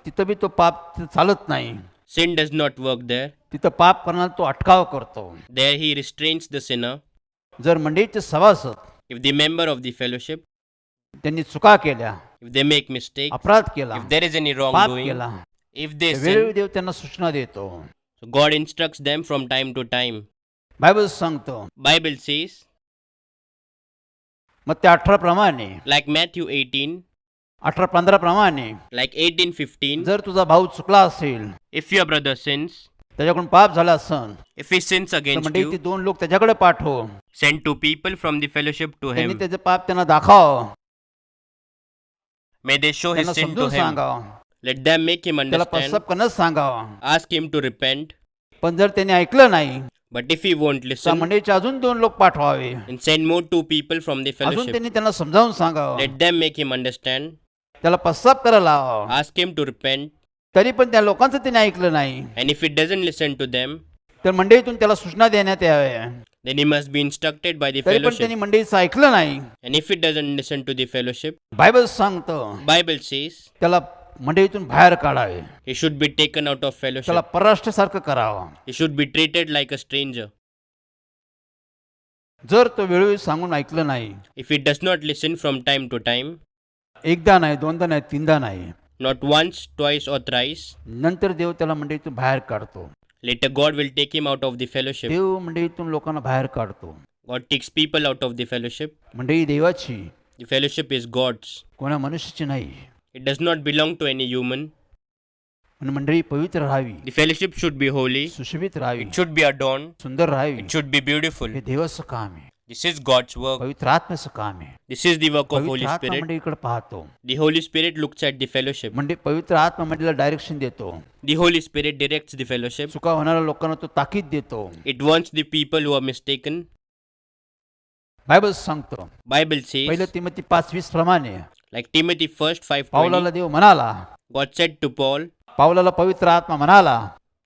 तिथं बी तो पाप तिथं चालत नाही. Sin does not work there. तिथं पाप करण्याला तो अटकाव करतो. There he restrains the sinner. जर मंडळीचे सभासद If the member of the fellowship, त्यांनी चुका केल्या, if they make mistake, अपराध केला, if there is any पाप wrongdoing, केला, if they वेळोवेळी sin, देव त्यांना सूचना देतो. so God instructs them from time to time. Bible सांगतो Bible says, मग ते 18 प्रमाणे, like Matthew 18, 18:15 प्रमाणे, like 18:15, जर तुझा भाऊ चुकला असेल, if your brother sins, त्याच्याकडून पाप झाला असेल, if he sins तर against मंडळी ते you, 2 लोक त्याच्याकडे पाठव. send 2 people from the fellowship to त्यांनी him. त्याचे पाप त्यांना दाखव, May they show his त्यांना sin to समजून him. सांगावं, Let them make him त्याला understand. पश्चाताप करण्यास सांगावं. Ask him to repent. पण जर त्याने ऐकलं नाही, But if he won't तर listen, मंडळीचे अजून 2 लोक पाठवावे. then send more 2 people from the अजून fellowship. त्यांनी त्यांना समजावून सांगावं, Let them make him understand. त्याला पश्चाताप करायला लावावं. Ask him to repent. तरी पण त्या लोकांचं त्याने ऐकलं नाही, And if he doesn't listen to them, तर मंडळीतून त्याला सूचना देण्यात याव्या. then he must be instructed by the तरी पण fellowship. त्यांनी मंडळीचं ऐकलं नाही. And if he doesn't listen to the fellowship, Bible सांगतं Bible says त्याला मंडळीतून बाहेर काढावे, he should be taken out of त्याला fellowship. परराष्ट्रासारखं करावं. He should be treated like a stranger. जर तो वेळोवेळी सांगून ऐकलं नाही, If he does not listen from time to time, एकदा नाही, दोनदा नाही, तीनदा नाही, not once, twice, or thrice, नंतर देव त्याला मंडळीतून बाहेर काढतो. later God will take him out of the fellowship. देव मंडळीतून लोकांना बाहेर काढतो. God takes people out of the fellowship. मंडळी देवाची, The fellowship is God's. कोणा मनुष्याची नाही. It does not belong to any human. पण मंडळी पवित्र राहावी, The fellowship should be holy. सुशोभित राहावी, It should be adorned. सुंदर राहावी. It should be beautiful. हे देवाचं काम आहे. This is God's work. पवित्र आत्म्याचं काम आहे. This is the work of पवित्र Holy आत्मा Spirit. मंडळीकडे पाहतो. The Holy Spirit looks at the fellowship. म्हणजे पवित्र आत्मा मंडळीला डायरेक्शन देतो. The Holy Spirit directs the fellowship. चुका होणाऱ्या लोकांना तो ताकीद देतो. It warns the people who are mistaken. Bible सांगतो Bible says, पहिलं तिमोथी 5:20 प्रमाणे, like Timothy 1:5, पावलाला देव म्हणाला, God said to Paul, पावलाला पवित्र आत्मा म्हणाला,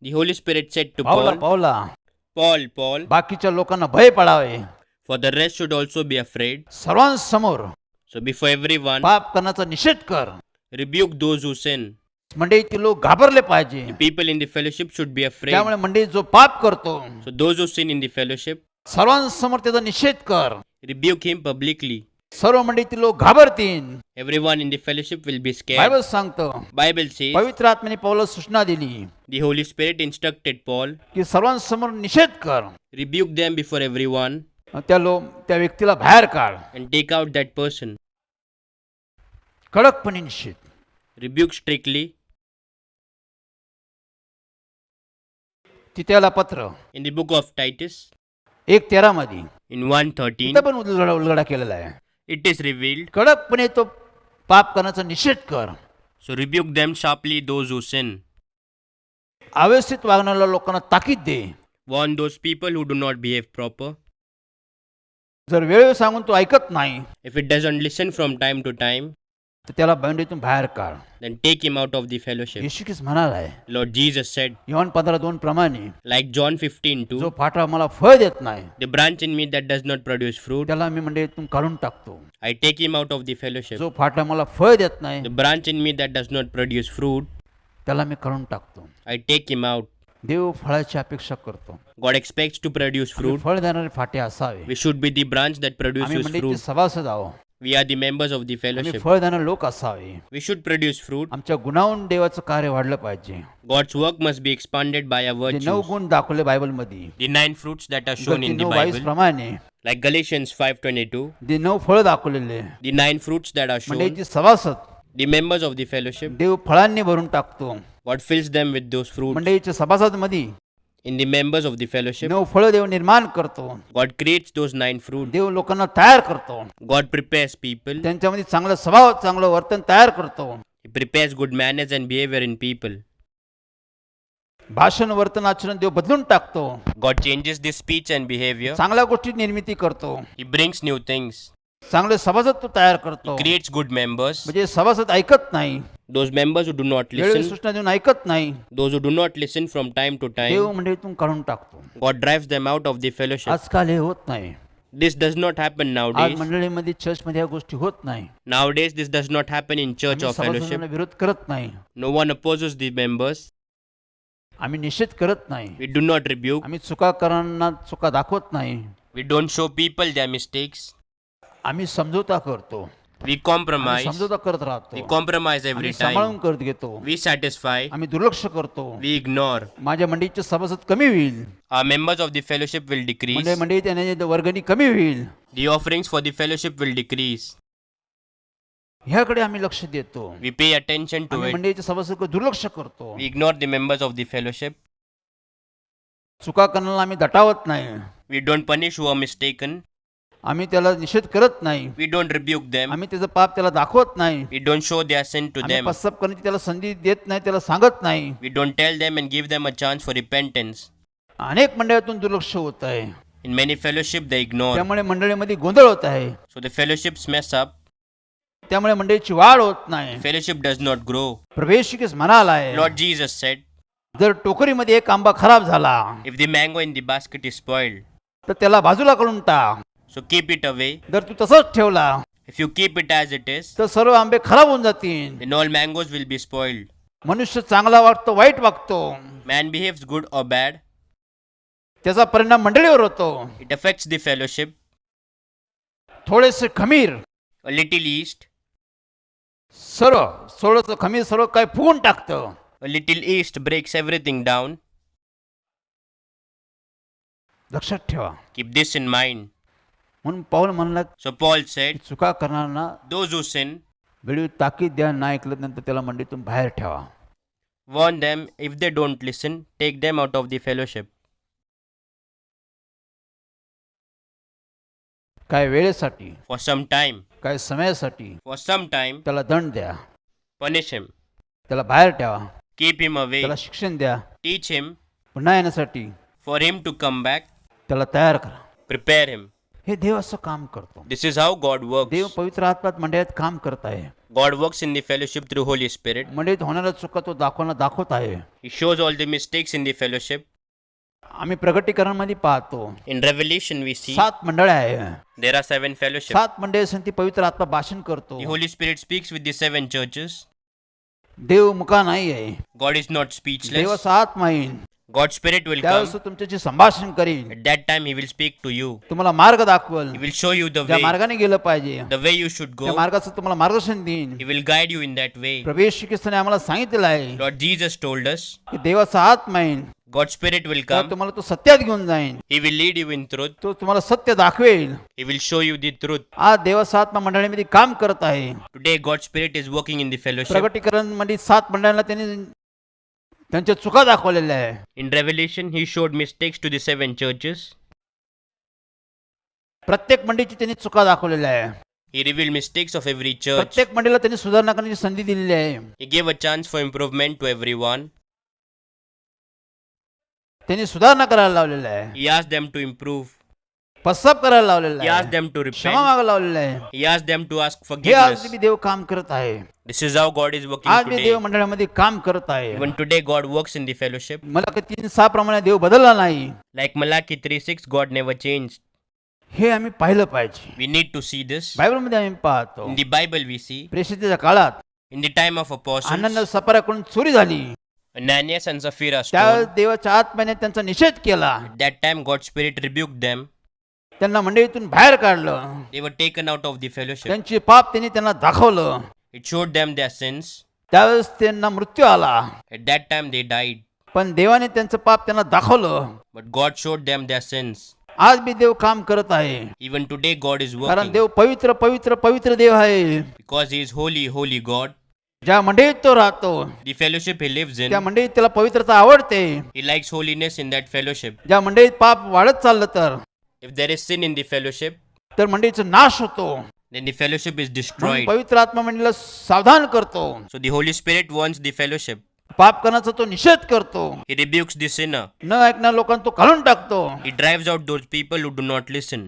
the Holy Spirit said to पावला Paul, पावला Paul, बाकीच्या लोकांना भय पडावे. for the rest should also be afraid. सर्वांसमोर So before everyone, पाप करण्याचा निषेध कर. rebuke those who sin. मंडळीतील लोक घाबरले पाहिजे. People in the fellowship should be afraid. त्यामुळे मंडळी जो पाप करतो So those who sin in the fellowship, सर्वांसमोर त्याचा निषेध कर. rebuke him publicly. सर्व मंडळीतील लोक घाबरतील. Everyone in the fellowship will be scared. Bible सांगतो, Bible says पवित्र आत्म्याने पौलास सूचना दिली the Holy Spirit instructed Paul, की सर्वांसमोर निषेध कर. rebuke them before everyone त्या व्यक्तीला बाहेर काढ. and take out that person. कडकपणे निषेध. Rebuke strictly. तिथेला पत्र In the book of Titus, 1:13 मध्ये in 1:13, तिथं पण उलगडा केलेला आहे. it is revealed. कडकपणे तो पाप करण्याचा निषेध कर. So rebuke them sharply, those who sin. अव्यवस्थित वागणाऱ्या लोकांना ताकीद दे. Warn those people who do not behave proper. जर वेळ सांगून तो ऐकत नाही If it doesn't listen from time to time, तर त्याला बंडीतून बाहेर काढ. then take him out of the fellowship. Yeshu Christ म्हणालाय Lord Jesus said, Yohan 15:2 प्रमाणे, like John 15:2, जो फाटा मला फळ देत नाही the branch in me that does not produce fruit, त्याला मी मंडळीतून काढून टाकतो. I take him out of the fellowship. जो फाटा मला फळ देत नाही The branch in me that does not produce fruit, त्याला मी काढून टाकतो. I take him out. देव फळाची अपेक्षा करतो. God expects to produce आम्ही fruit. फळ देणारे फाटे असावे. We should be the branch that आम्ही produces मंडळीचे fruit. सभासद आहोत. We are the members of the आम्ही fellowship. फळ देणारे लोक असावे. We should produce fruit. आमच्या गुणाहून देवाचं कार्य वाढलं पाहिजे. God's work must be expanded by our जे 9 virtues. गुण दाखवले बायबल मध्ये, The 9 fruits that are shown in the 9:22 Bible, प्रमाणे like Galatians 5:22, जे 9 फळ दाखवलेले the 9 fruits that are shown, मंडळीचे सभासद the members of the fellowship, देव फळांनी भरून टाकतो. God fills them with those fruits. मंडळीच्या सभासद मध्ये In the members of the fellowship, 9 फळ देव निर्माण करतो. God creates those 9 fruits. देव लोकांना तयार करतो. God prepares people. त्यांच्यामध्ये चांगला स्वभाव, चांगलं वर्तन तयार करतो. He prepares good manners and behavior in people. भाषण, वर्तन, आचरण देव बदलून टाकतो. God changes the speech and behavior. चांगल्या गोष्टी निर्मिती करतो. He brings new things. चांगले सभासद तो तयार करतो. Creates good members. म्हणजे सभासद ऐकत नाही, Those members who do not वेळेवर listen, सूचना देऊन ऐकत नाही, those who do not listen from time to Dev time, मंडळीतून काढून टाकतो. God drives them out of the fellowship. आजकाल हे होत नाही. This does not happen आज nowadays. मंडळीमध्ये चर्चमध्ये या गोष्टी होत नाही. Nowadays, this does not happen in church आम्ही or fellowship. सभासदांना विरोध करत नाही. No one opposes the members. आम्ही निषेध करत नाही. We do not rebuke. आम्ही चुका करणाऱ्यांना चुका दाखवत नाही. We don't show people their mistakes. आम्ही समजोता करतो. We आम्ही compromise. समजोता करत राहतो. We compromise every आम्ही time. सांभाळून करत घेतो. We satisfy. आम्ही दुर्लक्ष करतो. We ignore. माझ्या मंडळीचे सभासद कमी होईल. Our members of the fellowship will decrease. मंडळी त्याने वर्गणी कमी होईल. The offerings for the fellowship will decrease. ह्याकडे आम्ही लक्ष देतो. We pay attention to आम्ही it. मंडळीचे सभासद दुर्लक्ष करतो. We ignore the members of the fellowship. चुका करण्याला आम्ही दटावत नाही. We don't punish who are mistaken. आम्ही त्याला निषेध करत नाही. We don't rebuke them. आम्ही त्याचं पाप त्याला दाखवत नाही. We don't show their sin to आम्ही them. पश्चाताप करण्याची त्याला संधी देत नाही, त्याला सांगत नाही. We don't tell them and give them a chance for repentance. अनेक मंडळातून दुर्लक्ष होत आहे. In many fellowship they ignore. त्यामुळे मंडळीमध्ये गोंधळ होत आहे. So the fellowships mess up. त्यामुळे मंडळीची वाढ होत नाही. Fellowship does not grow. प्रवेश म्हणाला आहे, Lord Jesus said, जर टोकरीमध्ये एक आंबा खराब झाला if the mango in the basket is spoiled, तर त्याला बाजूला काढून टाक. so keep it away. जर तू तसंच ठेवला If you keep it as it is, तर सर्व आंबे खराब होऊन जातील. then all mangoes will be spoiled. मनुष्य चांगला वागतो, वाईट वागतो, Man behaves good or bad, त्याचा परिणाम मंडळीवर होतो. it affects the fellowship. थोडेसे खमीर, A little yeast, सर्व थोडंसं खमीर सर्व काय फुगून टाकतं. a little yeast breaks everything down. लक्षात ठेवा. Keep this in mind. म्हणून पाऊल म्हणला, So Paul said, चुका करणाऱ्यांना those who sin, वेळी ताकीद द्या, नाही ऐकलं नंतर त्याला मंडळीतून बाहेर ठेवा. warn them. If they don't listen, take them out of the fellowship. काय वेळेसाठी, For some time, काय समयासाठी for some time, त्याला दंड द्या, punish him, त्याला बाहेर ठेवा, keep him away, त्याला शिक्षण द्या. teach him, पुन्हा येण्यासाठी for him to come back, त्याला तयार करा. prepare him. हे देव असं काम करतो. This is how God works. देव पवित्र आत्म्यात मंडळात काम करत आहे. God works in the fellowship through Holy Spirit. मंडळीत होणाऱ्या चुका तो दाखवत आहे. He shows all the mistakes in the fellowship. आम्ही प्रगटीकरणमध्ये पाहतो In Revelation we see 7 मंडळे आहे. there are 7 fellowships. 7 मंडळे ती पवित्र आत्मा भाषण करतो. The Holy Spirit speaks with the 7 churches. देव मुका नाही आहे. God is not speechless. देवाचा आत्मा येईल, God's Spirit will त्यावेळेस come. तो तुमच्याशी संभाषण करील, At that time, He will speak to you. तुम्हाला मार्ग दाखवल, He will show you the ज्या way, मार्गाने गेलं पाहिजे the way you should त्या go. मार्गाचं तुम्हाला मार्गदर्शन देईन. He will guide you in that way. प्रभू येशू ख्रिस्ताने आम्हाला सांगितलेलं आहे Lord Jesus told us, की देवाचा आत्मा येईल, God's Spirit will तर come. तुम्हाला तो सत्यात घेऊन जाईन, He will lead you in truth. तो तुम्हाला सत्य दाखवेल. He will show you the truth. आज देवाचा आत्मा मंडळीमध्ये काम करत आहे. Today, God's Spirit is working in the fellowship. प्रगटीकरण मध्ये 7 मंडळांना त्यांनी त्यांच्या चुका दाखवलेल्या आहे. In Revelation, He showed mistakes to the 7 churches. प्रत्येक मंडळीची त्यांनी चुका दाखवलेल्या आहे. He revealed mistakes of every church. प्रत्येक मंडळीला त्यांनी सुधारणा करण्याची संधी दिलेली आहे. He gave a chance for improvement to everyone. त्यांनी सुधारणा करायला लावलेलं आहे, He asked them to improve. पश्चाताप करायला लावलेला He asked आहे, them to क्षमा repent. मागायला लावलेलं आहे. He asked them to ask हे आज forgiveness. मी देव काम करत आहे. This is how God is working आज मी today. देव मंडळामध्ये काम करत आहे. Even today, God works in the fellowship. मला 3:6 प्रमाणे देव बदलला नाही, Like Malachi 3:6, God never changed. हे आम्ही पाहिलं पाहिजे. We need to see this. बायबलमध्ये आम्ही पाहतो, In the Bible, we see, प्रेषितेच्या काळात in the time of apostles, Ananya सफराकडून चोरी झाली, Ananias and Sapphira त्यावेळेस stone. देवाच्या आत्म्याने त्यांचा निषेध केला, At that time, God's Spirit rebuked them. त्यांना मंडळीतून बाहेर काढलं, They were taken out of the fellowship. त्यांची पाप त्यांनी त्यांना दाखवलं. It showed them their sins. त्यावेळेस त्यांना मृत्यू आला, At that time, they died. पण देवाने त्यांचं पाप त्यांना दाखवलं. But God showed them their sins. आज मी देव काम करत आहे, Even today, God is कारण working. देव पवित्र पवित्र पवित्र देव आहे. Because He is holy, holy God. ज्या मंडळीत तो राहतो, The fellowship He lives in, त्या मंडळीत त्याला पवित्रता आवडते. He likes holiness in that fellowship. ज्या मंडळीत पाप वाढत चाललं तर If there is sin in the fellowship, तर मंडळीचा नाश होतो. then the fellowship is म्हणून destroyed. पवित्र आत्मा मंडळीला सावधान करतो, So the Holy Spirit wants the fellowship. पाप करण्याचा तो निषेध करतो, He rebukes the sinner. न ऐकणाऱ्या लोकांना तो काढून टाकतो. He drives out those people who do not listen.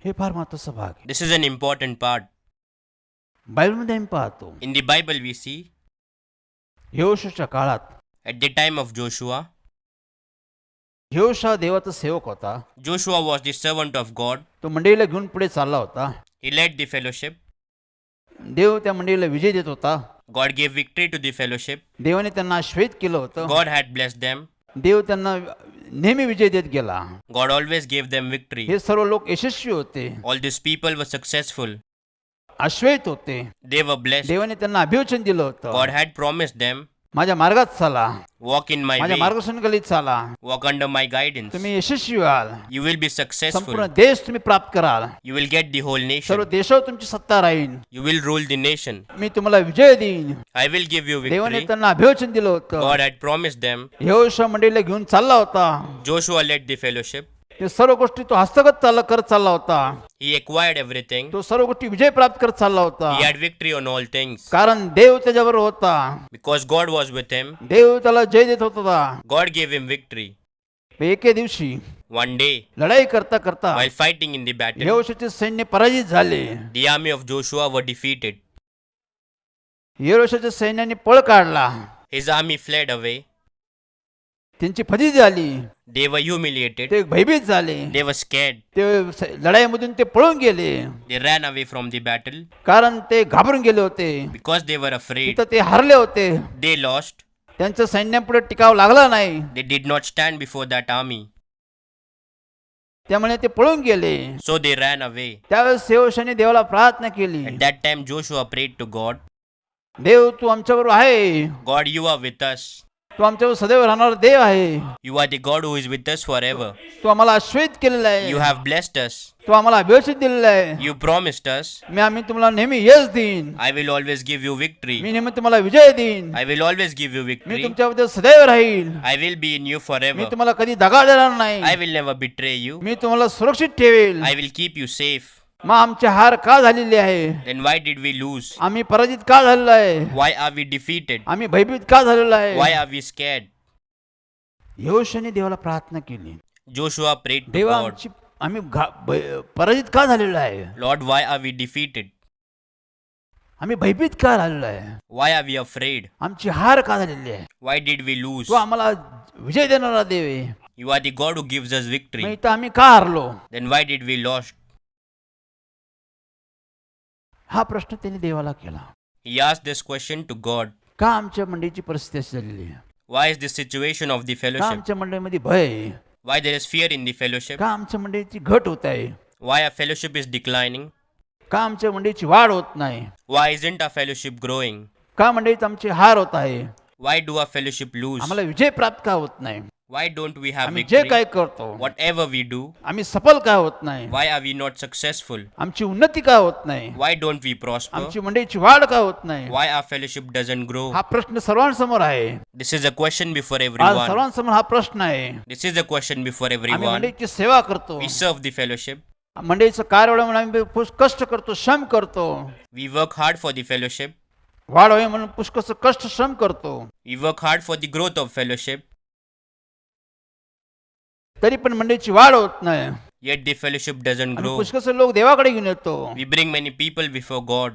हे फार महत्वाचा भाग आहे. This is an important part. बायबलमध्ये आम्ही पाहतो, In the Bible, we see, यहोशूच्या काळात at the time of Joshua, यहोशा देवाचा सेवक होता. Joshua was the servant of God. तो मंडळीला घेऊन पुढे चालला होता. He led the fellowship. देव त्या मंडळीला विजय देत होता. God gave victory to the fellowship. देवाने त्यांना आश्वस्त केलं होतं. God had blessed them. देव त्यांना नेहमी विजय देत गेला. God always gave them victory. हे सर्व लोक यशस्वी होते, All these people were successful. आश्वस्त होते. They were blessed. देवाने त्यांना अभिवचन दिलं होतं, God had promised them, माझ्या मार्गात चाला, walk in my माझ्या way, मार्गदर्शनाखाली चाला, walk under my guidance. तुम्ही यशस्वी व्हाल. You will be संपूर्ण successful. देश तुम्ही प्राप्त कराल. You will get the whole सर्व nation. देशावर तुमची सत्ता राहील. You will rule the nation. मी तुम्हाला विजय देईन. I will give you देवाने victory. त्यांना अभिवचन दिलं होतं. God had promised them. यहोशा मंडळीला घेऊन चालला होता. Joshua led the fellowship. ते सर्व गोष्टी तो हस्तगत करत चालला होता. He acquired everything. तो सर्व गोष्टी विजय प्राप्त करत चालला होता, He had victory on all things. कारण देव त्याच्याबरोबर होता. Because God was with him, देव त्याला जय देत होता. God gave him victory. एके दिवशी One day, लढाई करता करता while fighting in the battle, यहोशाचे सैन्य पराजित झाले. the army of Joshua were defeated. यहोशाच्या सैन्याने पळ काढला. His army fled away. त्यांची फजिती झाली. They were humiliated. ते भयभीत झाले. They were scared. ते लढाईमधून ते पळून गेले, They ran away from the battle कारण ते घाबरून गेले होते. because they were afraid. तिथं ते हरले होते. They lost. त्यांच्या सैन्यापुढे टिकाव लागला नाही, They did not stand before that army. त्यामुळे ते पळून गेले. So they ran away. त्यावेळेस यहोशाने देवाला प्रार्थना केली, At that time, Joshua prayed to God, देव तू आमच्याबरोबर आहे, God, you are with us. तू आमच्यावर सदैव राहणारा देव आहे. You are the God who is with us forever. तू आम्हाला आश्वस्त केलेला आहे. You have blessed us. तू आम्हाला अभिवचन दिलेलं आहे. You promised us. आम्ही तुम्हाला नेहमी यश देईन. I will always give you victory. मी नेहमी तुम्हाला विजय देईन. I will always give you me victory. तुमच्याबद्दल सदैव राहील. I will be in you me forever. तुम्हाला कधी दगा देणार नाही. I will never betray you. मी तुम्हाला सुरक्षित ठेवेल. I will keep you safe. मग आमचे हार का झालेले आहे? Then why did we lose? आम्ही पराजित का झालेलो आहे? Why are we defeated? आम्ही भयभीत का झालेलो आहे? Why are we scared? यहोशाने देवाला प्रार्थना केली, Joshua prayed to देवा God, आमची आम्ही पराजित का झालेलो आहे? Lord, why are we defeated? आम्ही भयभीत का झालेलो आहे? Why are we afraid? आमची हार का झालेली आहे? Why did we lose? तो आम्हाला विजय देणारा देव आहे. You are the God who gives us मग victory. इथं आम्ही का हारलो? Then why did we lost? हा प्रश्न त्यांनी देवाला केला. He asked this question to God. का आमच्या मंडळीची परिस्थिती अशी झालेली आहे? Why is this situation of the का fellowship? आमच्या मंडळीमध्ये भय आहे? Why there is fear in the fellowship? का आमच्या मंडळीची घट होत आहे? Why our fellowship is declining? का आमच्या मंडळीची वाढ होत नाही? Why isn't our fellowship growing? का मंडळीत आमची हार होत आहे? Why do our fellowship lose? आम्हाला विजय प्राप्त का होत नाही? Why don't we have आम्ही जे victory? काय करतो Whatever we do, आम्ही सफल का होत नाही? why are we not successful? आमची उन्नती का होत नाही? Why don't we prosper? आमची मंडळीची वाढ का होत नाही? Why our fellowship doesn't grow? हा प्रश्न सर्वांसमोर आहे. This is a question before आज everyone. सर्वांसमोर हा प्रश्न आहे. This is a question before आम्ही everyone. मंडळीची सेवा करतो, We serve the fellowship. मंडळीचं कार्य व्हावं म्हणून आम्ही कष्ट करतो, श्रम करतो. We work hard for the fellowship. वाढ व्हावी म्हणून पुष्कळ कष्ट श्रम करतो. We work hard for the growth of fellowship. तरी पण मंडळीची वाढ होत नाही. Yet the fellowship doesn't आम्ही grow. पुष्कळ लोक देवाकडे घेऊन येतो. We bring many people before God.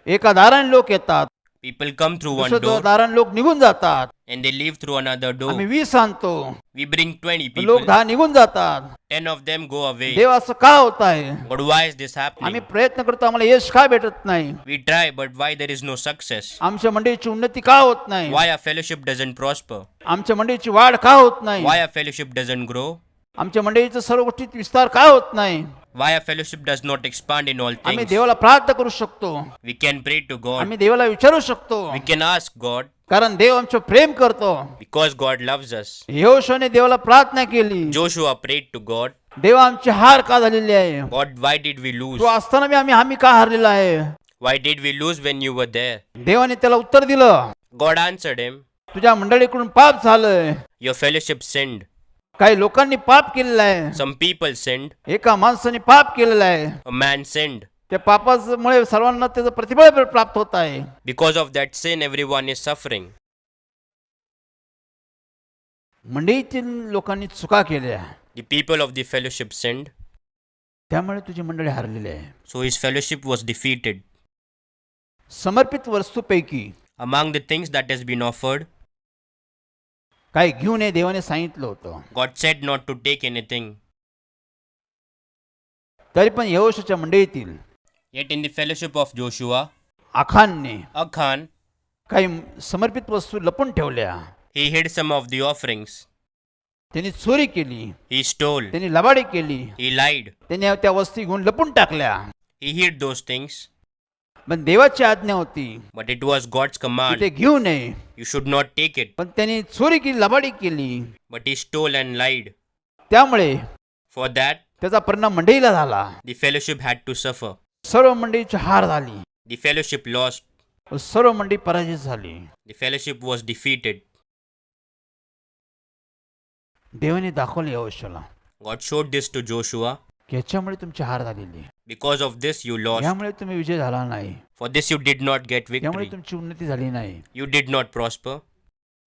एका दाराने लोक येतात, People come through one दुसऱ्या door दाराने लोक निघून जातात. and they leave through another आम्ही door. 20 आणतो, We bring 20 लोक people. 10 निघून जातात. 10 of them go away. देव असं का होत आहे? But why is this आम्ही happening? प्रयत्न करतो, आम्हाला यश का भेटत नाही? We try, but why there is no success? आमच्या मंडळीची उन्नती का होत नाही? Why our fellowship doesn't prosper? आमच्या मंडळीची वाढ का होत नाही? Why our fellowship doesn't grow? आमच्या मंडळीचं सर्व गोष्टीत विस्तार का होत नाही? Why our fellowship does not expand in all आम्ही things? देवाला प्रार्थना करू शकतो, We can pray to God. आम्ही देवाला विचारू शकतो, We can ask God कारण देव आमचं प्रेम करतो. because God loves us. यहोशूने देवाला प्रार्थना केली, Joshua prayed to God. देव आमची हार का झालेली आहे? God, why did we lose? तू असताना बी आम्ही का हारलेला आहे? Why did we lose when you were there? देवाने त्याला उत्तर दिलं, God answered him, तुझ्या मंडळीकडून पाप झालंय. your fellowship sinned. काही लोकांनी पाप केलेलं आहे, Some people sinned. एका माणसाने पाप केलेलं आहे. A man sinned. त्या पापामुळे सर्वांना त्याचं प्रतिफळ प्राप्त होत आहे. Because of that sin, everyone is suffering. मंडळीतील लोकांनी चुका केल्या, The people of the fellowship sinned, त्यामुळे तुझी मंडळी हारलेली आहे. so his fellowship was defeated. समर्पित वस्तूपैकी Among the things that has been offered, काही घेऊ नये देवाने सांगितलं होतं. God said not to take anything. तरी पण यहोशूच्या मंडळीतील Yet in the fellowship of Joshua, आखानने Achan, काही समर्पित वस्तू लपून ठेवल्या. he hid some of the offerings. त्यांनी चोरी केली, He stole. त्यांनी लबाडी केली, He lied. त्यांनी त्या वस्तू घेऊन लपून टाकल्या. He hid those things. पण देवाची आज्ञा होती But it was God's की command. ते घेऊ नये. You should not take it. पण त्यांनी चोरी केली, लबाडी केली. But he stole and lied. त्यामुळे For that, त्याचा परिणाम मंडळीला झाला. the fellowship had to suffer. सर्व मंडळीची हार झाली, The fellowship lost. व सर्व मंडळी पराजित झाली. The fellowship was defeated. देवाने दाखवले यहोशूला God showed this to Joshua. की याच्यामुळे तुमची हार झालेली, Because of this, you lost. यामुळे तुम्ही विजय झाला नाही, For this, you did not get यामुळे victory. तुमची उन्नती झाली नाही. You did not prosper.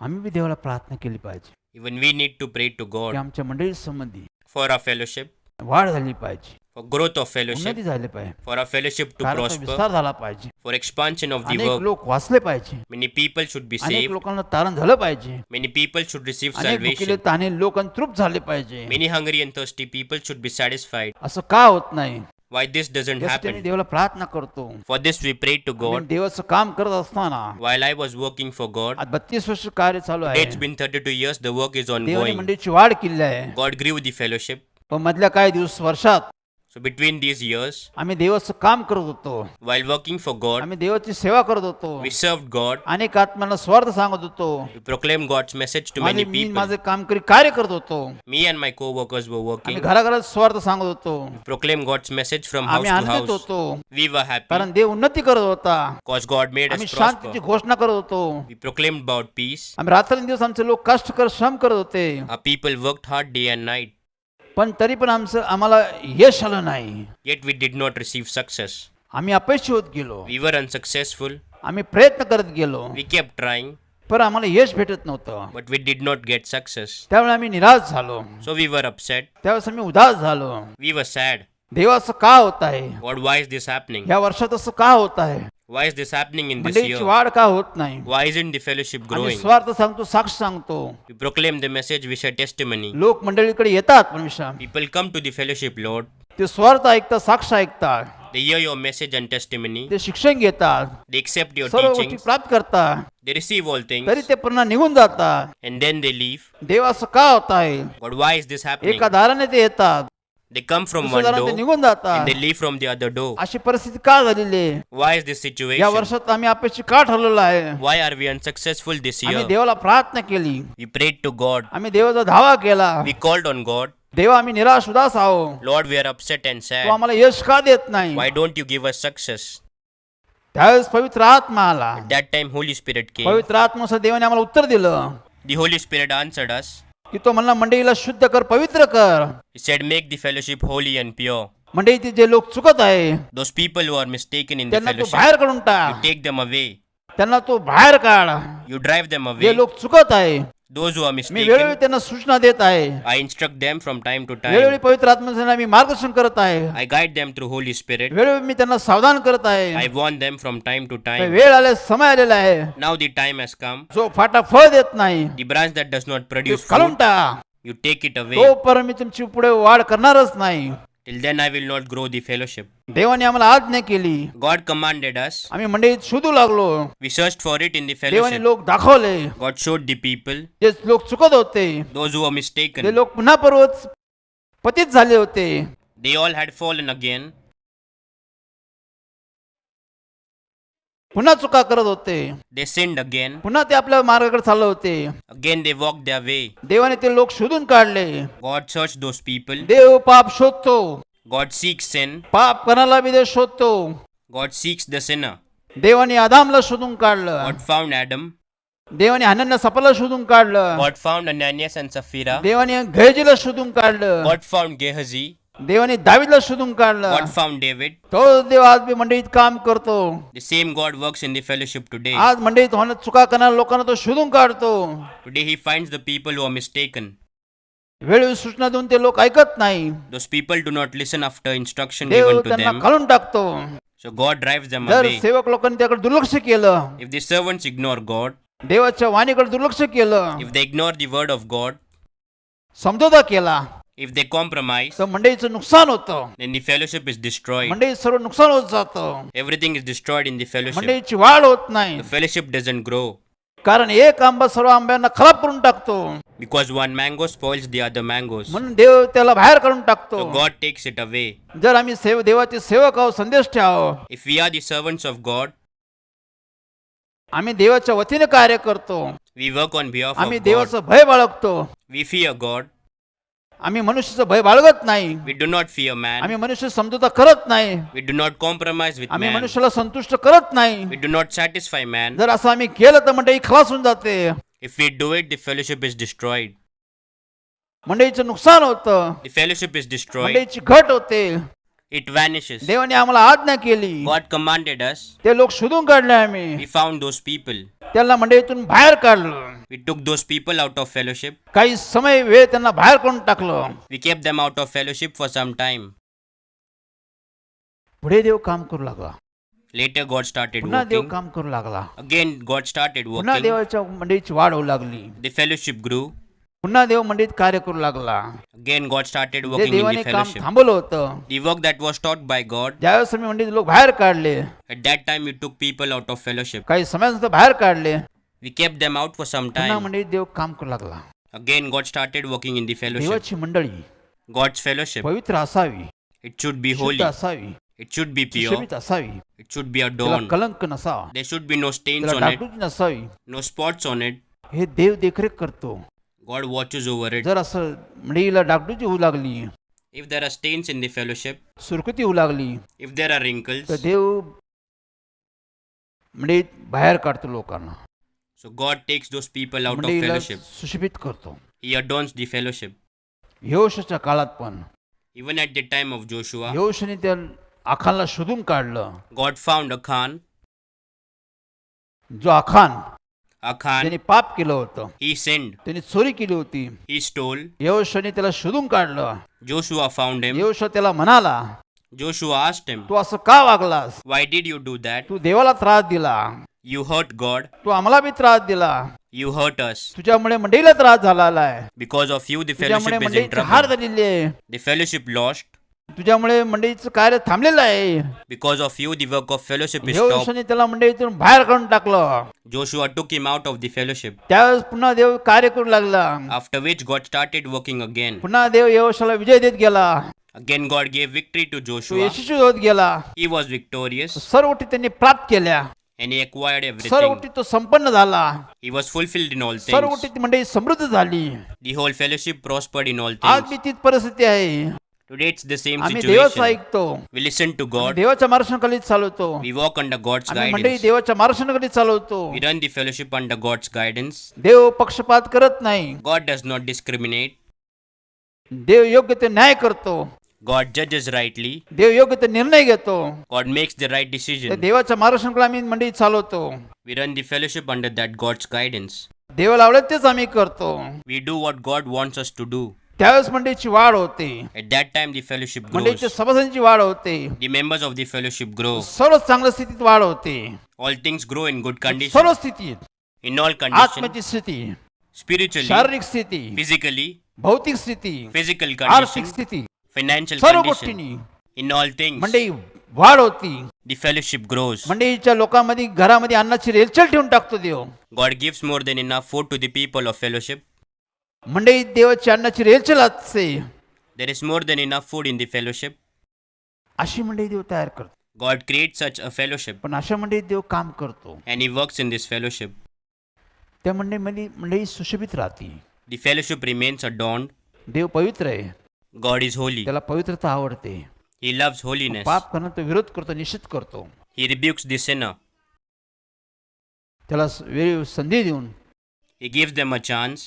आम्ही बी देवाला प्रार्थना केली पाहिजे Even we need to pray to की God आमच्या मंडळी संबंधी for our fellowship, वाढ झाली पाहिजे, for growth of fellowship, उन्नती झाली पाहिजे, for our fellowship to कार्याचा prosper, विस्तार झाला पाहिजे, for expansion of the अनेक work. लोक वाचले पाहिजे, Many people should be अनेक saved. लोकांना तारण झालं पाहिजे, Many people should receive अनेक भुकेले salvation. ताने लोक तृप्त झाले पाहिजे. Many hungry and thirsty people should be satisfied. असं का होत नाही? Why this doesn't यासाठी मी happen? देवाला प्रार्थना करतो. For this, we pray to me God. देवाचं काम करत असताना While I was working for God, आज 32 वर्ष कार्य चालू आहे. it's been 32 years, the work is देवाने ongoing. मंडळीची वाढ केली आहे. God grew the fellowship. पण मधल्या काही वर्षात So between these years, आम्ही देवाचं काम करत होतो, while working for God, आम्ही देवाची सेवा करत होतो, we served God. अनेक आत्म्यांना स्वार्थ सांगत होतो, We proclaimed God's message to many me people. माझे काम करी कार्य करत होतो, Me and my co-workers were आम्ही working. घराघरात स्वार्थ सांगत होतो, Proclaimed God's message from house आम्ही to आनंदित house. होतो, We were happy कारण देव उन्नती करत होता. because God made आम्ही us शांतीची prosper. घोषणा करत होतो, We proclaimed about peace. आम्ही रात्रंदिवस आमचे लोक कष्ट कर श्रम करत होते, Our people worked hard day and night. पण तरी पण आम्हाला यश आलं नाही. Yet we did not receive success. आम्ही अपयशी होत गेलो, We were unsuccessful. आम्ही प्रयत्न करत गेलो, We kept trying, पण आम्हाला यश भेटत नव्हतं. but we did not get success. त्यावेळी आम्ही निराश झालो, So we were upset. त्यावेळेस आम्ही उदास झालो. We were sad. देवा असं का होत आहे? God, why is this happening? या वर्षात असं का होत आहे? Why is this happening in this मंडळीची year? वाढ का होत नाही? Why isn't the fellowship आम्ही growing? स्वार्थ सांगतो, साक्ष सांगतो, We proclaim the message, we share testimony. लोक मंडळीकडे येतात, पण People come to the fellowship, Lord, ते स्वार्थ ऐकतात, साक्ष ऐकतात, They hear your message and testimony. ते शिक्षण घेतात, They accept your सर्व गोष्टी teachings. प्राप्त करतात, They receive all तरी things. ते पुन्हा निघून जातात. And then they leave. देव असं का होत आहे? God, why is this happening? एका दाराने ते येतात, They come from दुसऱ्या one दाराने ते door निघून जातात. and they leave from the other door. अशी परिस्थिती का झालेली आहे? Why is this या situation? वर्षात आम्ही अपेक्षित का ठरलेलो आहे? Why are we unsuccessful this आम्ही year? देवाला प्रार्थना केली, We prayed to God. आम्ही देवाचा धावा केला, We called on God. देवा आम्ही निराश उदास आहो, Lord, we are upset and Tu sad. आम्हाला यश का देत नाही? Why don't you give us success? त्यावेळेस पवित्र आत्मा आला. That time Holy Spirit came. पवित्र आत्मा देवाने आम्हाला उत्तर दिलं The Holy Spirit answered us. की तो म्हणला मंडळीला शुद्ध कर, पवित्र कर. He said, make the fellowship holy and pure. मंडळीतील जे लोक चुकत आहे Those people who are mistaken in the त्यांना तू fellowship, बाहेर काढून you टाक, take them away. त्यांना तू बाहेर काढ. You drive them जे away. लोक चुकत आहे Those who are मी वेळोवेळी mistaken, त्यांना सूचना देत आहे, I instruct them from time to वेळोवेळी time. पवित्र आत्म्याने मी मार्गदर्शन करत आहे, I guide them through Holy Spirit. वेळोवेळी मी त्यांना सावधान करत आहे. I warn them from time to time. वेळ आले, समय आलेला आहे. Now the time has come. जो फाटा फळ देत नाही The branch that does not तो produce काढून fruit, टाक. you take it away. तोपर्यंत मी तुमची पुढे वाढ करणारच नाही. Till then I will not grow the fellowship. देवाने आम्हाला आज्ञा केली, God commanded us. आम्ही मंडळीत शोधू लागलो. We searched for it in the देवाने fellowship. लोक दाखवले, God showed the people, जे लोक चुकत होते, those who were ते mistaken. लोक पुन्हा परत पतित झाले होते. They all had fallen again. पुन्हा चुका करत होते, They sinned again. पुन्हा ते आपल्या मार्गाकडे चालले होते. Again they walked their way. देवाने ते लोक शोधून काढले. God searched those people. देव पाप शोधतो, God seeks sin. पाप करणारा बी देव शोधतो. God seeks the sinner. देवाने आदामला शोधून काढलं, God found Adam. देवाने हनन्या सपाला शोधून काढलं, God found Ananias and Sapphira. देवाने गेहजीला शोधून काढलं, God found Gehazi. देवाने दावीदला शोधून काढलं. God found David. तो देव आज बी मंडळीत काम करतो. The same God works in the fellowship today. आज मंडळीत होण्यात चुका करणाऱ्या लोकांना तो शोधून काढतो. Today he finds the people who are mistaken. वेळोवेळी सूचना देऊन ते लोक ऐकत नाही. Those people do not listen after instruction Dev given to त्यांना them. काढून टाकतो. So God drives them जर away. सेवक लोकांनी त्याकडे दुर्लक्ष केलं, If the servants ignore God, देवाच्या वाणीकडे दुर्लक्ष केलं, if they ignore the word of God, समझोता केला, if they compromise, तर मंडळीचं नुकसान होतं. then the fellowship is destroyed. मंडळी सर्व नुकसान होत जातं. Everything is destroyed in the fellowship. मंडळीची वाढ होत नाही, The fellowship doesn't grow कारण एक आंबा सर्व आंब्यांना खराब करून टाकतो. because one mango spoils the other mangoes. म्हणून देव त्याला बाहेर काढून टाकतो. So God takes it away. जर आम्ही देवाचे सेवक आहोत, संदेश आहोत, If we are the servants of God, आम्ही देवाच्या वतीने कार्य करतो, we work on behalf आम्ही of God. देवाचं भय बाळगतो. We fear God. आम्ही मनुष्याचं भय बाळगत नाही. We do not fear man. आम्ही मनुष्य समजूता करत नाही. We do not compromise with आम्ही man. मनुष्याला संतुष्ट करत नाही. We do not satisfy man. जर असं आम्ही केलं तर मंडळी खलास होऊन जाते. If we do it, the fellowship is destroyed. मंडळीचं नुकसान होतं, The fellowship is destroyed. मंडळीची घट होते. It vanishes. देवाने आम्हाला आज्ञा केली, God commanded us. ते लोक शोधून काढले. आम्ही We found those people. त्यांना मंडळीतून बाहेर काढलं. We took those people out of fellowship. काही समय वेळ त्यांना बाहेर काढून टाकलं. We kept them out of fellowship for some time. पुढे देव काम करू लागला. Later, God started पुन्हा देव working. काम करू लागला. Again, God started पुन्हा working. देवाच्या मंडळीची वाढ होऊ लागली. The fellowship grew. पुन्हा देव मंडळीत कार्य करू लागला. Again, God started जे working in देवाने the काम fellowship. थांबवलं होतं, The work that was taught by God, ज्यावेळेस आम्ही मंडळीत लोक बाहेर काढले, at that time, we took people out of fellowship. काही समयानंतर बाहेर काढले, We kept them out for some पुन्हा time. मंडळीत देव काम करू लागला. Again, God started working in the fellowship. देवाची मंडळी God's fellowship. पवित्र असावी, It should be शुद्ध holy. असावी, It should be pure. सुशोभित असावी, It should be त्याला adorned. कलंक नसावा, There should be no stains त्याला on it, डागडुजी नसावी. no spots on it. हे देव देखरेख करतो. God watches over it. जर असं मंडळीला डागडुजी होऊ लागली, If there are stains in the fellowship, सुरकुती होऊ लागली, if there are wrinkles, तर देव मंडळीत बाहेर काढतो लोकांना. so God takes those people out of मंडळीला fellowship. सुशोभित करतो. He adorns the fellowship. यहोशाच्या काळात पण Even at the time of Joshua, यहोशाने त्या आखानला शोधून काढलं. God found Achan. जो आखान Achan, त्याने पाप केलं होतं, he sinned. त्याने चोरी केली होती, He stole. यहोशाने त्याला शोधून काढलं. Joshua found him. यहोशा त्याला म्हणाला, Joshua asked him, तू असं का वागलास? why did you do that? तू देवाला त्रास दिला, You hurt God. तू आम्हाला बी त्रास दिला, You hurt us. तुझ्यामुळे मंडळीला त्रास झालेला आहे, Because of you, the तुझ्यामुळे fellowship is in मंडळीची हार trouble. झालेली आहे. The fellowship lost. तुझ्यामुळे मंडळीचं कार्य थांबलेलं आहे. Because of you, the work of fellowship is Dev stopped. यहोशूने त्याला मंडळीतून बाहेर काढून टाकलं. Joshua took him out of the fellowship. त्यावेळेस पुन्हा देव कार्य करू लागला. After which God started working again. पुन्हा देव यहोशाला विजय देत गेला. Again God gave victory to तो Joshua. यशस्वी होत गेला. He was victorious सर्व गोष्टी त्यांनी प्राप्त केल्या. and he acquired सर्व everything. गोष्टी तो संपन्न झाला. He was fulfilled in all सर्व things. गोष्टी मंडळी समृद्ध झाली. The whole fellowship prospered in all आज things. मी तीच परिस्थिती आहे. Today it's the same आम्ही देवाचं situation. ऐकतो. We listen to आम्ही God. देवाच्या मार्गदर्शनाखाली चालवतो. We walk under God's आम्ही मंडळी guidance. देवाच्या मार्गदर्शनाखाली चालवतो. We run the fellowship under God's guidance. देव पक्षपात करत नाही. God does not discriminate. देव योग्य ते न्याय करतो. God judges rightly. देव योग्य ते निर्णय घेतो. God makes the right त्या decision. देवाच्या मार्गदर्शनाखाली आम्ही मंडळी चालवतो. We run the fellowship under that God's guidance. देवाला आवडेल तेच आम्ही करतो. We do what God wants us to do. त्यावेळेस मंडळीची वाढ होते. At that time the fellowship मंडळीच्या grows. सभासदांची वाढ होते. The members of the fellowship grow. सर्व चांगल्या स्थितीत वाढ होते. All things grow in good सर्व condition. स्थितीत In all condition. आत्म्याची स्थिती, Spiritually, शारीरिक स्थिती, physically, भौतिक स्थिती, physical आर्थिक condition, स्थिती, financial सर्व condition. गोष्टींनी In all things, मंडळी वाढ होती. the fellowship grows. मंडळीच्या लोकांमध्ये घरामध्ये अन्नाची रेलचेल ठेवून टाकतो देव. God gives more than enough food to the people of fellowship. मंडळी देवाची अन्नाची रेलचेल असते. There is more than enough food in the fellowship. अशी मंडळी देव तयार करतो. God creates such a fellowship पण अशा मंडळीत देव काम करतो. and He works in this fellowship. त्या मंडळीमध्ये मंडळी सुशोभित राहते. The fellowship remains adorned. देव पवित्र आहे. God is holy. त्याला पवित्रता आवडते. He loves holiness. पाप करणं तो विरोध करतो, निषेध करतो. He rebukes the sinner. त्याला वेळी संधी देऊन He gives them a chance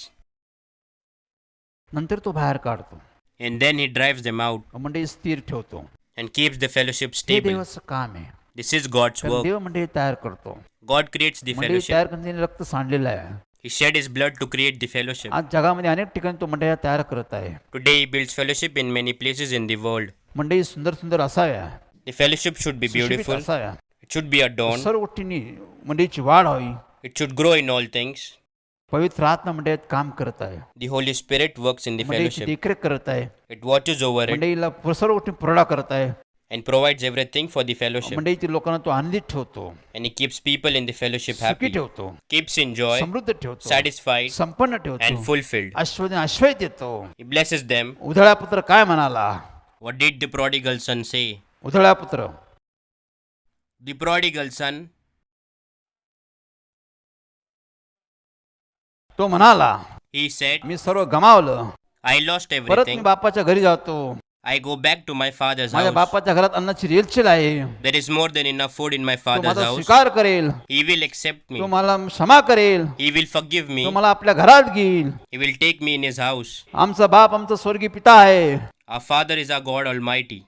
नंतर तो बाहेर काढतो. and then He drives them out मंडळी स्थिर ठेवतो. and keeps the fellowship हे stable. देवाचं काम आहे. This is God's कारण work. देव मंडळी तयार करतो. God creates the मंडळी fellowship. तयार करण्याने रक्त सांडलेलं आहे. He shed His blood to create the fellowship. आज जगामध्ये अनेक ठिकाणी तो मंडळी तयार करत आहे. Today He builds fellowship in many places in the world. मंडळी सुंदर सुंदर असाव्या, The fellowship should be सुशोभित beautiful. असाव्या. It should be adorned. सर्व गोष्टींनी मंडळीची वाढ व्हावी. It should grow in all things. पवित्र आत्मा मंडळीत काम करत आहे. The Holy Spirit works in the मंडळीची fellowship. देखरेख करत आहे. It watches over it मंडळीला सर्व गोष्टी पुरवठा करत आहे. and provides everything for the fellowship. मंडळीतील लोकांना तो आनंदित ठेवतो, And He keeps people in the fellowship सुखी happy. ठेवतो, Keeps in joy, समृद्ध ठेवतो, satisfied, संपन्न and ठेवतो, fulfilled. आश्वाद देतो. He blesses them. उधळा पुत्र काय म्हणाला? What did the prodigal son say? उधळा पुत्र The prodigal son, तो म्हणाला, he said, मी सर्व गमावलं, I lost परत मी everything. बापाच्या घरी जातो. I go back to my father's माझ्या house. बापाच्या घरात अन्नाची रेलचेल आहे. There is more than enough food in my तो father's माझा house. स्वीकार करेल, He will accept me. तो मला क्षमा करेल, He will forgive तो me. मला आपल्या घरात घेईल. He will take me in His house. आमचा बाप आमचा स्वर्गीय पिता आहे. Our Father is our God Almighty.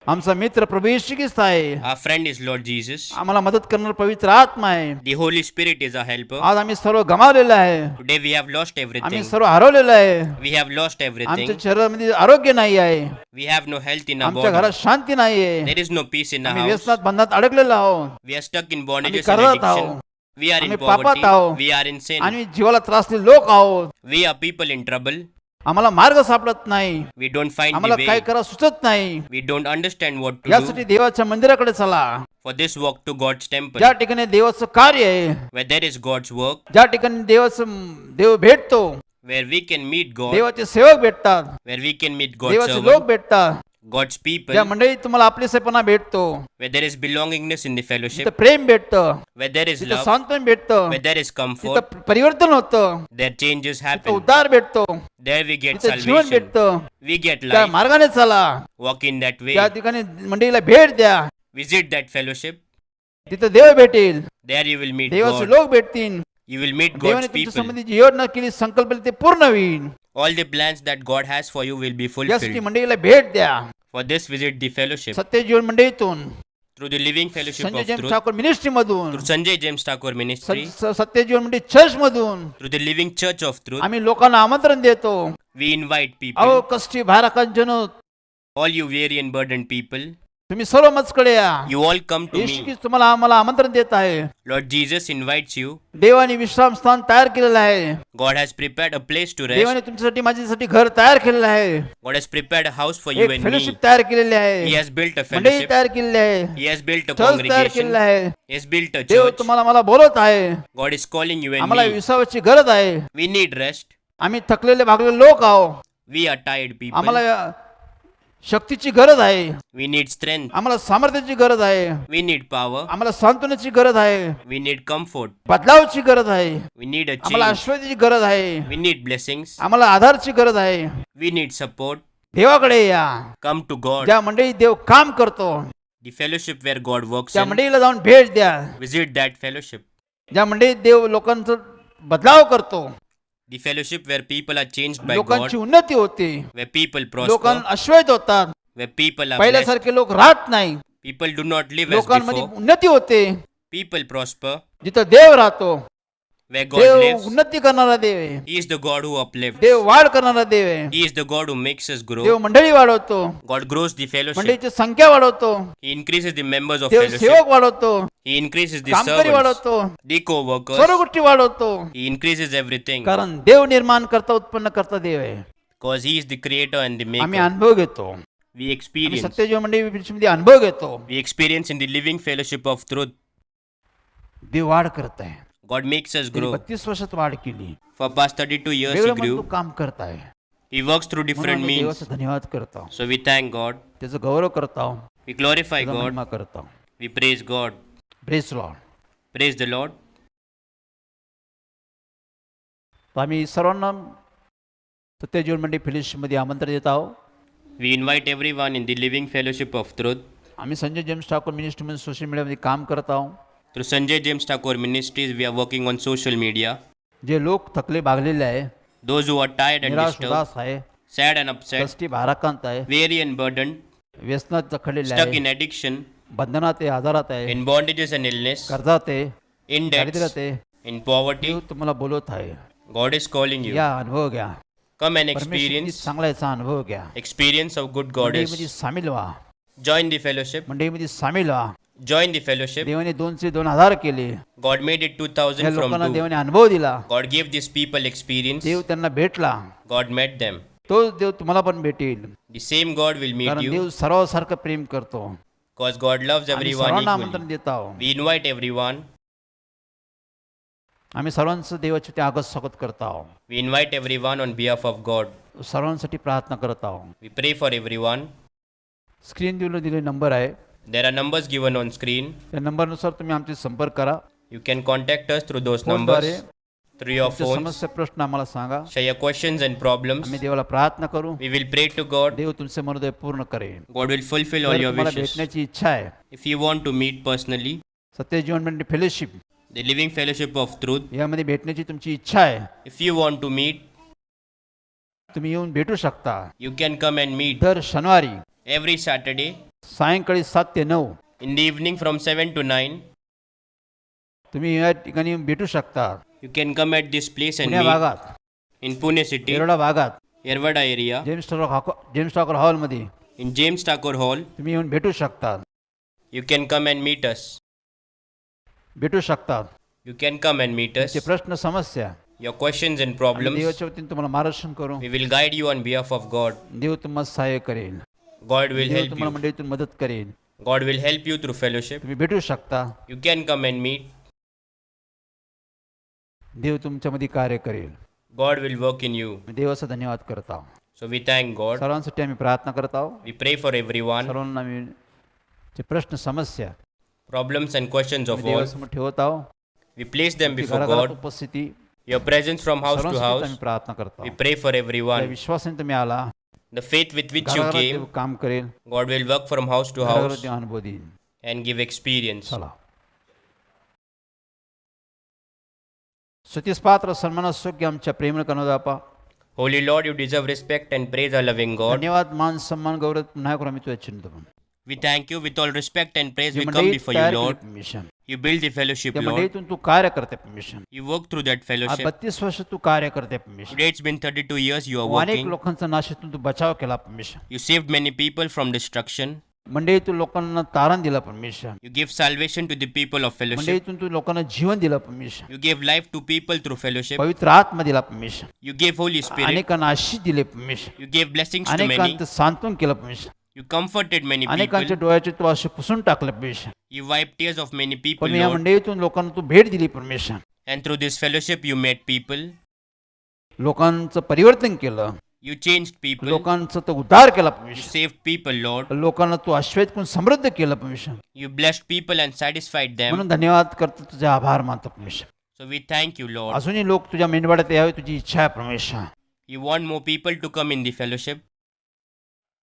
आमचा मित्र प्रभू येशू ख्रिस्त आहे. Our friend is Lord Jesus. आम्हाला मदत करणार पवित्र आत्मा आहे. The Holy Spirit is our helper. आज आम्ही सर्व गमावलेलं आहे. Today we have lost आम्ही everything. सर्व हरवलेलं आहे. We have lost everything. आमच्या शरीरामध्ये आरोग्य नाही आहे. We have no health in our आमच्या body. घरात शांती नाही आहे. There is no peace in our आम्ही house. व्यसनात बंधनात अडकलेलो आहोत. We are stuck in bondages and कर्जात addiction. आहोत. We are in आम्ही पापात poverty. आहोत. We are in sin. आणि जीवाला त्रासलेले लोक आहोत. We are people in trouble. आम्हाला मार्ग सापडत नाही. We don't find the आम्हाला काय way. करा सुचत नाही. We don't understand what to यासाठी do. देवाच्या मंदिराकडे चला. For this walk to God's temple, ज्या ठिकाणी देवाचं कार्य आहे, where there is God's work, ज्या ठिकाणी देव भेटतो, where we can meet God, देवाचे सेवक भेटतात, where we can meet God's देवाचे लोक servant, भेटतात, God's people, ज्या मंडळीत तुम्हाला आपलेसेपणा भेटतो, where there is belongingness in the तिथं fellowship, प्रेम भेटतं, where there is तिथं love, सांत्वन भेटतं, where there is comfort, तिथं परिवर्तन होतं, there changes तिथं happen. उद्धार भेटतो, There we get तिथं जीवन salvation. भेटतं. We get त्या life. मार्गाने चला. Walk in that way. त्या ठिकाणी मंडळीला भेट द्या. Visit that fellowship. तिथं देव भेटेल, There you will meet देवाचे God. लोक भेटतील. You will meet देवाने God's तुमच्या people. संबंधी योजना केली, संकल्प केले, ते पूर्ण होईल. All the plans that God has for you will be यासाठी fulfilled. मंडळीला भेट द्या. For this, visit the fellowship. सत्य जीवन मंडळीतून, Through the living fellowship Sanjay of James truth. Thakur ministry मधून, Through Sanjay James Thakur ministry. सत्य जीवन मंडळी चर्च मधून Through the living church of truth. आम्ही लोकांना आमंत्रण देतो. We invite अहो people. कष्टी भाराकांत जन, All you weary and burdened people. तुम्ही सर्व मजकडे या. You all come to Yeshu me. ख्रिस्त तुम्हाला आम्हाला आमंत्रण देत आहे. Lord Jesus invites you. देवाने विश्राम स्थान तयार केलेलं आहे. God has prepared a place to rest. देवाने तुमच्यासाठी माझ्यासाठी घर तयार केलेलं आहे. God has prepared a house for you एक and me. फेलोशिप तयार केलेली He आहे. has built a मंडळी fellowship. तयार केलेली आहे. He has built a church तयार congregation. केलेलं आहे. He has built a Dev church. तुम्हाला मला बोलत आहे. God is calling you and आम्हाला me. विसावाची गरज आहे. We need rest. आम्ही थकलेले भागलेले लोक आहोत. We are tired people. आम्हाला शक्तीची गरज आहे. We need strength. आम्हाला सामर्थ्याची गरज आहे. We need power. आम्हाला सांत्वनाची गरज आहे. We need comfort. बदलावची गरज आहे. We need a आम्हाला change. आश्वासाची गरज आहे. We need blessings. आम्हाला आधारची गरज आहे. We need support. देवाकडे या. Come to God. ज्या मंडळी देव काम करतो The fellowship where God works त्या in. मंडळीला जाऊन भेट द्या. Visit that fellowship. ज्या मंडळीत देव लोकांचा बदलाव करतो, The fellowship where people are changed by God. लोकांची उन्नती होते, Where people लोकांना prosper. आश्वस्त होतात, Where people are blessed. पहिल्यासारखे लोक राहत नाही, People do not live as लोकांमध्ये before. उन्नती होते. People prosper. जिथं देव राहतो, Where God देव lives. उन्नती करणारा देव आहे. He is the God who uplifts. देव वाढ करणारा देव आहे. He is the God who makes us Dev grow. मंडळी वाढवतो, God grows the fellowship. मंडळीची संख्या वाढवतो, He increases the members of Dev fellowship. सेवक वाढवतो, He increases the कामकरी servants, वाढवतो, the co-workers. सर्व गोष्टी वाढवतो. He increases everything कारण देव निर्माण करता उत्पन्न करता देव आहे. because He is the creator and the आम्ही maker. अनुभव घेतो, We आम्ही experience. सत्यजीवन मंडळीमध्ये अनुभव घेतो. We experience in the living fellowship of truth. देव वाढ करत आहे. God makes us grow. 32 वर्षात वाढ केली. For past 32 years He वेगळं म्हणून grew. तो काम करत आहे. He works through म्हणून different आम्ही means. देवाचा धन्यवाद करतो, So we thank God. त्याचा गौरव करतो, We glorify त्याचा God. महिमा करतो. We praise God. Praise Lord. Praise the Lord. तर आम्ही सर्वांना सत्यजीवन मंडळी फेलोशिपमध्ये आमंत्रण देत आहोत. We invite everyone in the living fellowship of truth. आम्ही संजय जेम्स ठाकूर मिनिस्ट्री म्हणून सोशल मीडियामध्ये काम करत आहोत. Through Sanjay James Thakur Ministries, we are working on social media. जे लोक थकले भागलेले आहे, Those who are tired and निराश disturbed, उदास आहे, sad and upset, कष्टी भाराक्रांत आहे, weary and burdened, व्यसनात जखडलेले stuck आहे, in addiction, बंधनात आहे, आजारात आहे, in bondages and illness, कर्जात आहे, in debts, दारिद्र्यात आहे, in poverty. देव तुम्हाला बोलत आहे. God is calling you. या अनुभव घ्या. Come and परमेश्वर experience चांगला याचा अनुभव घ्या. experience of good God मंडळीमध्ये is. सामील व्हा. Join the fellowship. मंडळीमध्ये सामील व्हा. Join the fellowship. देवाने 2,000 केले. God made it या 2000 from लोकांना 2. देवाने अनुभव दिला. God gave these people experience. देव त्यांना भेटला. God met them. तोच देव तुम्हाला पण भेटेल. The same God will meet कारण you देव सर्वांसारखं प्रेम करतो. because God loves आम्ही everyone सर्वांना equally. आमंत्रण देत आहोत. We invite everyone. आम्ही सर्वांचं देवाचे ते आगत स्वागत करत आहोत. We invite everyone on behalf of God. सर्वांसाठी प्रार्थना करत आहोत. We pray for everyone. Screen दिलेले नंबर आहे, There are numbers given on screen. त्या नंबरनुसार तुम्ही आमचे संपर्क करा. You can contact us through those फोनद्वारे numbers, through your तुमच्या phones. समस्या प्रश्न आम्हाला सांगा. Share your questions and problems. आम्ही देवाला प्रार्थना करू. We will pray to God. देव तुमचे मनोदय पूर्ण करेल. God will fulfill all जर your तुम्हाला wishes. भेटण्याची इच्छा आहे, If you want to meet personally, सत्यजीवन मंडळी fellowship the living fellowship of truth, यामध्ये भेटण्याची तुमची इच्छा आहे, if you want to meet, तुम्ही येऊन भेटू शकता. you can come and meet दर शनिवारी every Saturday सायंकाळी 7 ते 9 in the evening from 7 to 9. तुम्ही या ठिकाणी येऊन भेटू शकता. You can come at this place and पुण्या meet भागात, in Pune city, येरवडा भागात, Yerwada area, जेम्स टाकर हॉलमध्ये in James Thakur Hall. तुम्ही येऊन भेटू शकता. You can come and meet us. भेटू शकता. You can come and meet us. ते प्रश्न समस्या Your questions and आम्ही problems, देवाच्या वतीने तुम्हाला मार्गदर्शन करू. we will guide you on behalf of God. देव तुम्हाला सहाय्य करेल. God will देव help तुम्हाला you. मंडळीतून मदत करेल. God will help you through fellowship. तुम्ही भेटू शकता. You can come and meet. देव तुमच्यामध्ये कार्य करेल. God will work in you. मी देवाचा धन्यवाद करत आहोत. So we thank God. सर्वांसाठी आम्ही प्रार्थना करत आहोत. We pray for everyone. सर्वांना आम्ही जे प्रश्न समस्या Problems and questions of आम्ही all, देवासमोर ठेवत आहोत. we place them before घराघरात God. उपस्थिती Your presence from house to सर्वांसाठी house, आम्ही प्रार्थना करतो. we pray for त्या everyone. विश्वासाने तुम्ही आला, The faith with which you घराघरात came, देव काम करेल. God will work from house to घराघरात house देव अनुभव देईल. and give experience. चला. स्तुतीस पात्र सन्मानास योग्य आमच्या प्रेमळ कनोदापा, Holy Lord, you deserve respect and praise our loving God. धन्यवाद, मान सन्मान गौरव पुन्हा करू आम्ही तुझ्या चिंत We thank you with all respect and praise. We come before you, Lord. Mission You build the fellowship, त्या Lord. मंडळीतून तू कार्य करते mission. You work through that आज fellowship. 32 वर्ष तू कार्य करते mission. Today it's been 32 years you are अनेक working. लोकांचा नाशातून तू बचाव केला mission. You saved many people from destruction. मंडळीतून लोकांना तारण दिला परमेश्वर. You give salvation to the people of fellowship. मंडळीतून तू लोकांना जीवन दिलं परमेश्वर. You gave life to people through fellowship. पवित्र आत्मा दिला परमेश्वर. You gave Holy Spirit. अनेकांना आशीष दिले परमेश्वर. You gave blessings to many. अनेकांचं सांत्वन केलं परमेश्वर. You comforted many अनेकांच्या people. डोळ्याचे तू असे पुसून टाकलं परमेश्वर. You wiped tears of many people, पण या Lord. मंडळीतून लोकांना तू भेट दिली परमेश्वर. And through this fellowship, you met people. लोकांचं परिवर्तन केलं. You changed people. लोकांचा तो उद्धार केला You परमेश्वर. saved people, Lord. लोकांना तू आश्वासित करून समृद्ध केलं परमेश्वर. You blessed people and satisfied them. म्हणून धन्यवाद करतो, तुझे आभार मानतो परमेश्वर. So we thank you, Lord. अजूनही लोक तुझ्या मेंढपाळात यावे तुझी इच्छा आहे परमेश्वर. You want more people to come in the fellowship.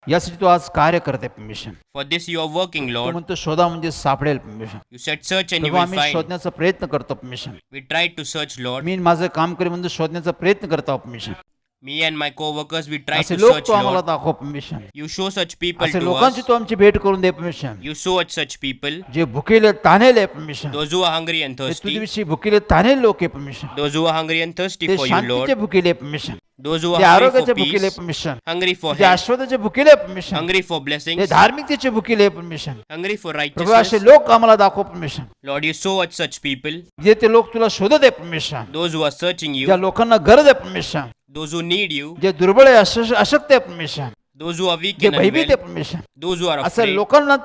यासाठी तू आज कार्य करते परमेश्वर. For this you are working, Tu Lord. म्हणतो शोधा म्हणजे सापडेल परमेश्वर. You said search and you Prabhu will आम्ही find. शोधण्याचा प्रयत्न करतो परमेश्वर. We tried to search, Lord. मी माझं काम करी म्हणजे शोधण्याचा प्रयत्न करतो परमेश्वर. Me and my co-workers, we tried असे to लोक search, तू आम्हाला Lord. दाखव परमेश्वर. You show such people असे to लोकांची us. तू आमची भेट करून दे परमेश्वर. You show us such people. जे भुकेले तानेले परमेश्वर. Those who are hungry and ते thirsty. तुझ्याविषयी भुकेले तानेले लोक आहे परमेश्वर. Those who are hungry and thirsty ते for you, शांतीचे Lord. भुकेले परमेश्वर. Those who ते are hungry आरोग्याचे for भुकेले peace, परमेश्वर. hungry for ते health, आशीर्वादाचे भुकेले परमेश्वर. hungry for ते blessings, धार्मिकतेचे भुकेले परमेश्वर. hungry for प्रभू असे righteousness. लोक आम्हाला दाखव परमेश्वर. Lord, you show us such people. जे ते लोक तुला शोधत आहे परमेश्वर. Those who are searching ज्या you. लोकांना गरज आहे परमेश्वर. Those who need you. जे दुर्बळ आहे अशक्त आहे परमेश्वर. Those who are weak जे and भयभीत आहे unwell. परमेश्वर. Those who are अशा afraid. लोकांना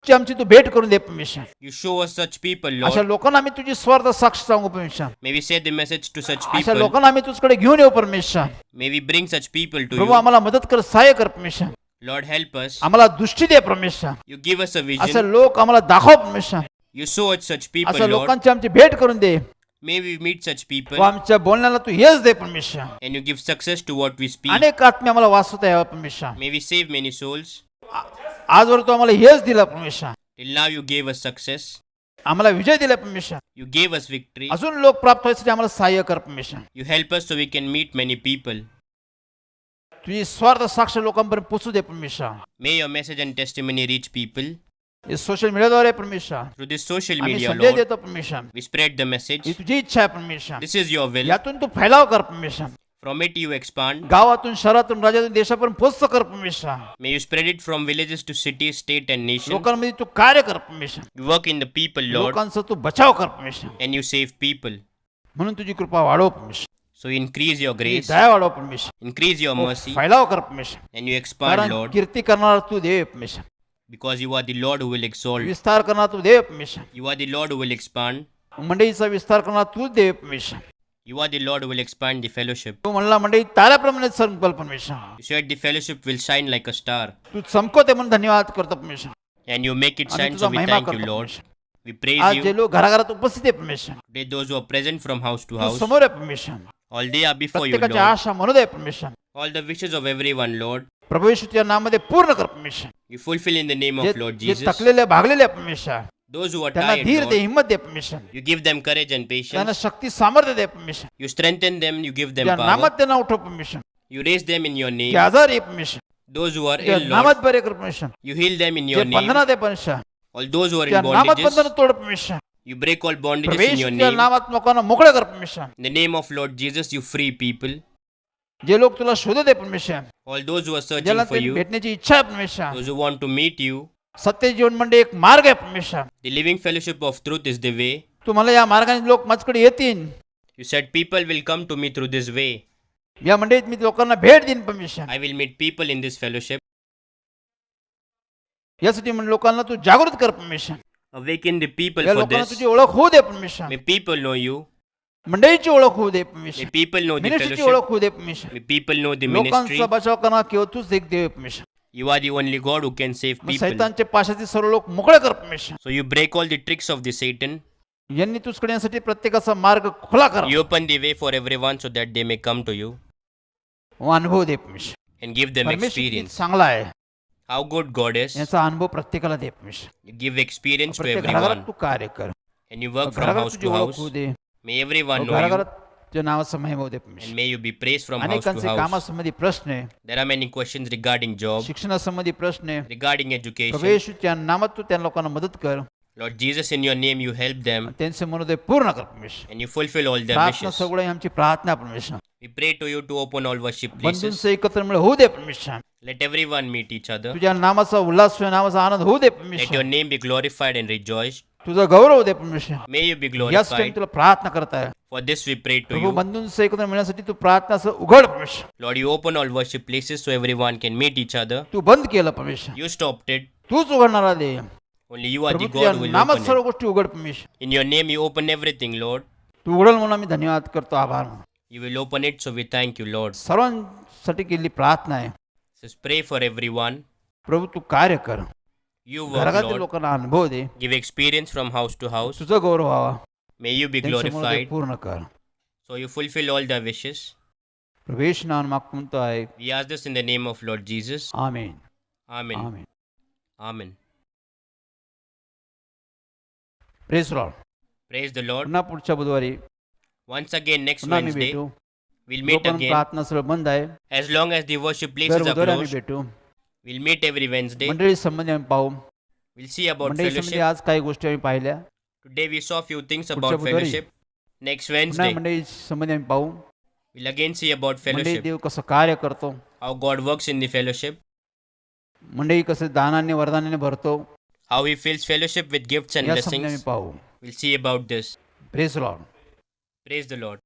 ची आमची तू भेट करून दे परमेश्वर. You show us such people, अशा Lord. लोकांना आम्ही तुझी स्वार्थ साक्ष सांगू परमेश्वर. May we say the message to such अशा people. लोकांना आम्ही तुझकडे घेऊन येऊ परमेश्वर. May we bring such people to Prabhu you. आम्हाला मदत कर, सहाय्य कर परमेश्वर. Lord, help us. आम्हाला दृष्टी दे परमेश्वर. You give us a असे vision. लोक आम्हाला दाखव परमेश्वर. You show us such people, अशा Lord. लोकांची आमची भेट करून दे. May we meet such व people. आमच्या बोलण्याला तू हेच दे परमेश्वर. And you give success to what we speak. अनेक आत्मे आम्हाला वाचवता यावं परमेश्वर. May we save many souls. आजवर तू आम्हाला हेच दिला परमेश्वर. Till now you gave us success. आम्हाला विजय दिला परमेश्वर. You gave us victory. अजून लोक प्राप्त व्हायसाठी आम्हाला सहाय्य कर परमेश्वर. You help us so we can meet many people. तुझी स्वार्थ साक्ष लोकांपर्यंत पोचू दे परमेश्वर. May your message and testimony reach people. हे सोशल मीडियाद्वारे परमेश्वर Through this social आम्ही media, संदेश Lord, देतो परमेश्वर. we spread the message. ही तुझी इच्छा आहे परमेश्वर. This is your will. यातून तू फैलाव कर परमेश्वर. From it you expand. गावातून शहरातून राज्यातून देशापर्यंत पोचतो कर परमेश्वर. May you spread it from villages to cities, state and nation. लोकांमध्ये तू कार्य कर परमेश्वर. You work in the people, Lord, लोकांचा तू बचाव कर परमेश्वर. and you save people. म्हणून तुझी कृपा वाढव परमेश्वर. So increase your तुझी grace, दया वाढव परमेश्वर. increase your mercy, फैलाव कर परमेश्वर. and you expand, कारण Lord, कीर्ती करणारा तू देव परमेश्वर. because you are the Lord who will exalt. विस्तार करणारा तू देव परमेश्वर. You are the Lord who will expand. मंडळीचा विस्तार करणारा तू देव परमेश्वर. You are the Lord who will expand the fellowship. तू म्हणला मंडळी ताऱ्याप्रमाणे चमकल परमेश्वर. You said the fellowship will shine like a star, तू चमकवते म्हणून धन्यवाद करतो परमेश्वर. and you make it आणि shine. तुझा So we Mahima thank you, करतो Lord. परमेश्वर. We praise आज जे you. लोक घराघरात उपस्थित आहे परमेश्वर. Today, those who are present from house to Tu house, समोर आहे परमेश्वर. all they are before you, प्रत्येकाच्या Lord. आशा मनोदय आहे परमेश्वर. All the wishes of everyone, Lord, प्रभू येशू तुझ्या नामामध्ये पूर्ण कर परमेश्वर. you fulfill in the name जे of Lord जे Jesus. थकलेले भागलेले आहे परमेश्वर. Those who are त्यांना tired, धीर दे, Lord, हिंमत दे परमेश्वर. you give them courage and त्यांना patience. शक्ती सामर्थ्य दे परमेश्वर. You strengthen them, you give them त्या power. नामात त्यांना उठव परमेश्वर. You raise them in your जे name. आजार आहे परमेश्वर. Those who are त्या ill, Lord, नामात बरे कर परमेश्वर. you heal them in जे your name. बंधनात आहे परमेश्वर. All those who are त्या in नामात bondages, बंधन तोड परमेश्वर. you break all bondages Prabhu in Yeshu your तुझ्या name. नामात लोकांना मोकळे कर परमेश्वर. In the name of Lord Jesus, you free people. जे लोक तुला शोधत आहे परमेश्वर. All those who are searching ज्याला for ते you, भेटण्याची इच्छा आहे परमेश्वर. those who want to meet you. सत्य जीवन म्हणजे एक मार्ग आहे परमेश्वर. The living fellowship of truth is the way. तुम्हाला या मार्गाने लोक माझ्याकडे येतील. You said people will come to me through this way. या मंडळीत मी लोकांना भेट देईन परमेश्वर. I will meet people in this fellowship. यासाठी म्हणजे लोकांना तू जागृत कर परमेश्वर. Awaken the people या for लोकांना this. तुझी ओळख होऊ दे परमेश्वर. May people know you. मंडळीची ओळख होऊ दे May परमेश्वर. people know the मिनिस्ट्रीची fellowship. ओळख होऊ दे परमेश्वर. May people know the ministry. लोकांचा बचाव करणार केवळ तूच एक देव आहे परमेश्वर. You are the only God who can save मग people. सैतानचे पाशातील सर्व लोक मोकळे कर परमेश्वर. So you break all the tricks of the Satan. यांनी तुझकडे येण्यासाठी प्रत्येकाचा मार्ग खुला कर. You open the way for everyone so that they may come to you अनुभव दे परमेश्वर. and give them परमेश्वर किती experience. चांगला आहे How good God is. याचा अनुभव प्रत्येकाला दे परमेश्वर. You give experience to प्रत्येक घराघरात everyone तू कार्य कर. and you work from घराघरात house तुझी to ओळख house. होऊ दे. May everyone know you घराघरात तुझ्या नावाचा महिमा होऊ दे and परमेश्वर. may you be praised from house to अनेकांचे house. कामासंबंधी प्रश्न आहे, There are many questions regarding job, शिक्षणासंबंधी प्रश्न आहे. regarding education. प्रभू येशूच्या नामात तू त्या लोकांना मदत कर. Lord Jesus, in your name you help them त्यांचे मनोदय पूर्ण कर परमेश्वर. and you fulfill all their प्रार्थना wishes. सगळं आमची प्रार्थना परमेश्वर. We pray to you to open all worship places. बंधूंचं एकत्र मिळ होऊ दे परमेश्वर. Let everyone meet each other. तुझ्या नामाचा उल्हास, तुझ्या नामाचा आनंद होऊ दे Let your परमेश्वर. name be glorified and rejoiced. तुझा गौरव होऊ दे परमेश्वर. May you be याच टाइम glorified. तुला प्रार्थना करत आहे. For this we pray to Prabhu you. बंधूंचं एकत्र मिळण्यासाठी तू प्रार्थनाचं उघड परमेश्वर. Lord, you open all worship places so everyone can meet each other. तू बंद केलं परमेश्वर. You stopped it. तूच उघडणारा दे. Only you are the प्रभू तुझ्या God who will नामात open सर्व it. गोष्टी उघड परमेश्वर. In your name you open everything, Lord. तू उघडल म्हणून आम्ही धन्यवाद करतो, आभार. You will open it, so we thank you, Lord. सर्वांसाठी केलेली प्रार्थना आहे. Just pray for everyone. प्रभू तू कार्य कर. You work, घराघरातील Lord. लोकांना अनुभव दे. Give experience from house to house. तुझं गौरव व्हावा. May you be त्यांचं मनोदय glorified. पूर्ण कर. So you fulfill all their wishes. प्रवेश नाम मागतो म्हणतो आहे. We ask this in the name of Lord Jesus. Amen. Amen. Amen. Amen. Praise Lord. Praise the Lord. पुन्हा पुढच्या बुधवारी Once again, next पुन्हा मी Wednesday, भेटू. we'll meet जोपर्यंत again. प्रार्थना स्थळ बंद आहे, As long as the worship दर places are बुधवारी आम्ही closed, भेटू. we'll meet every Wednesday. मंडळी संबंधी आम्ही पाहू. We'll see about मंडळी संबंधी fellowship. आज काही गोष्टी आम्ही पाहिल्या. Today we saw few things पुढच्या about बुधवारी. fellowship. Next पुन्हा Wednesday, मंडळी संबंधी आम्ही पाहू. we'll again see about मंडळी fellowship. देव कसं कार्य करतो, How God works in the fellowship. मंडळी कसं दानाने वरदानाने भरतो, How He fills fellowship with gifts and या संबंधी आम्ही blessings. पाहू. We'll see about this. Praise Lord. Praise the Lord.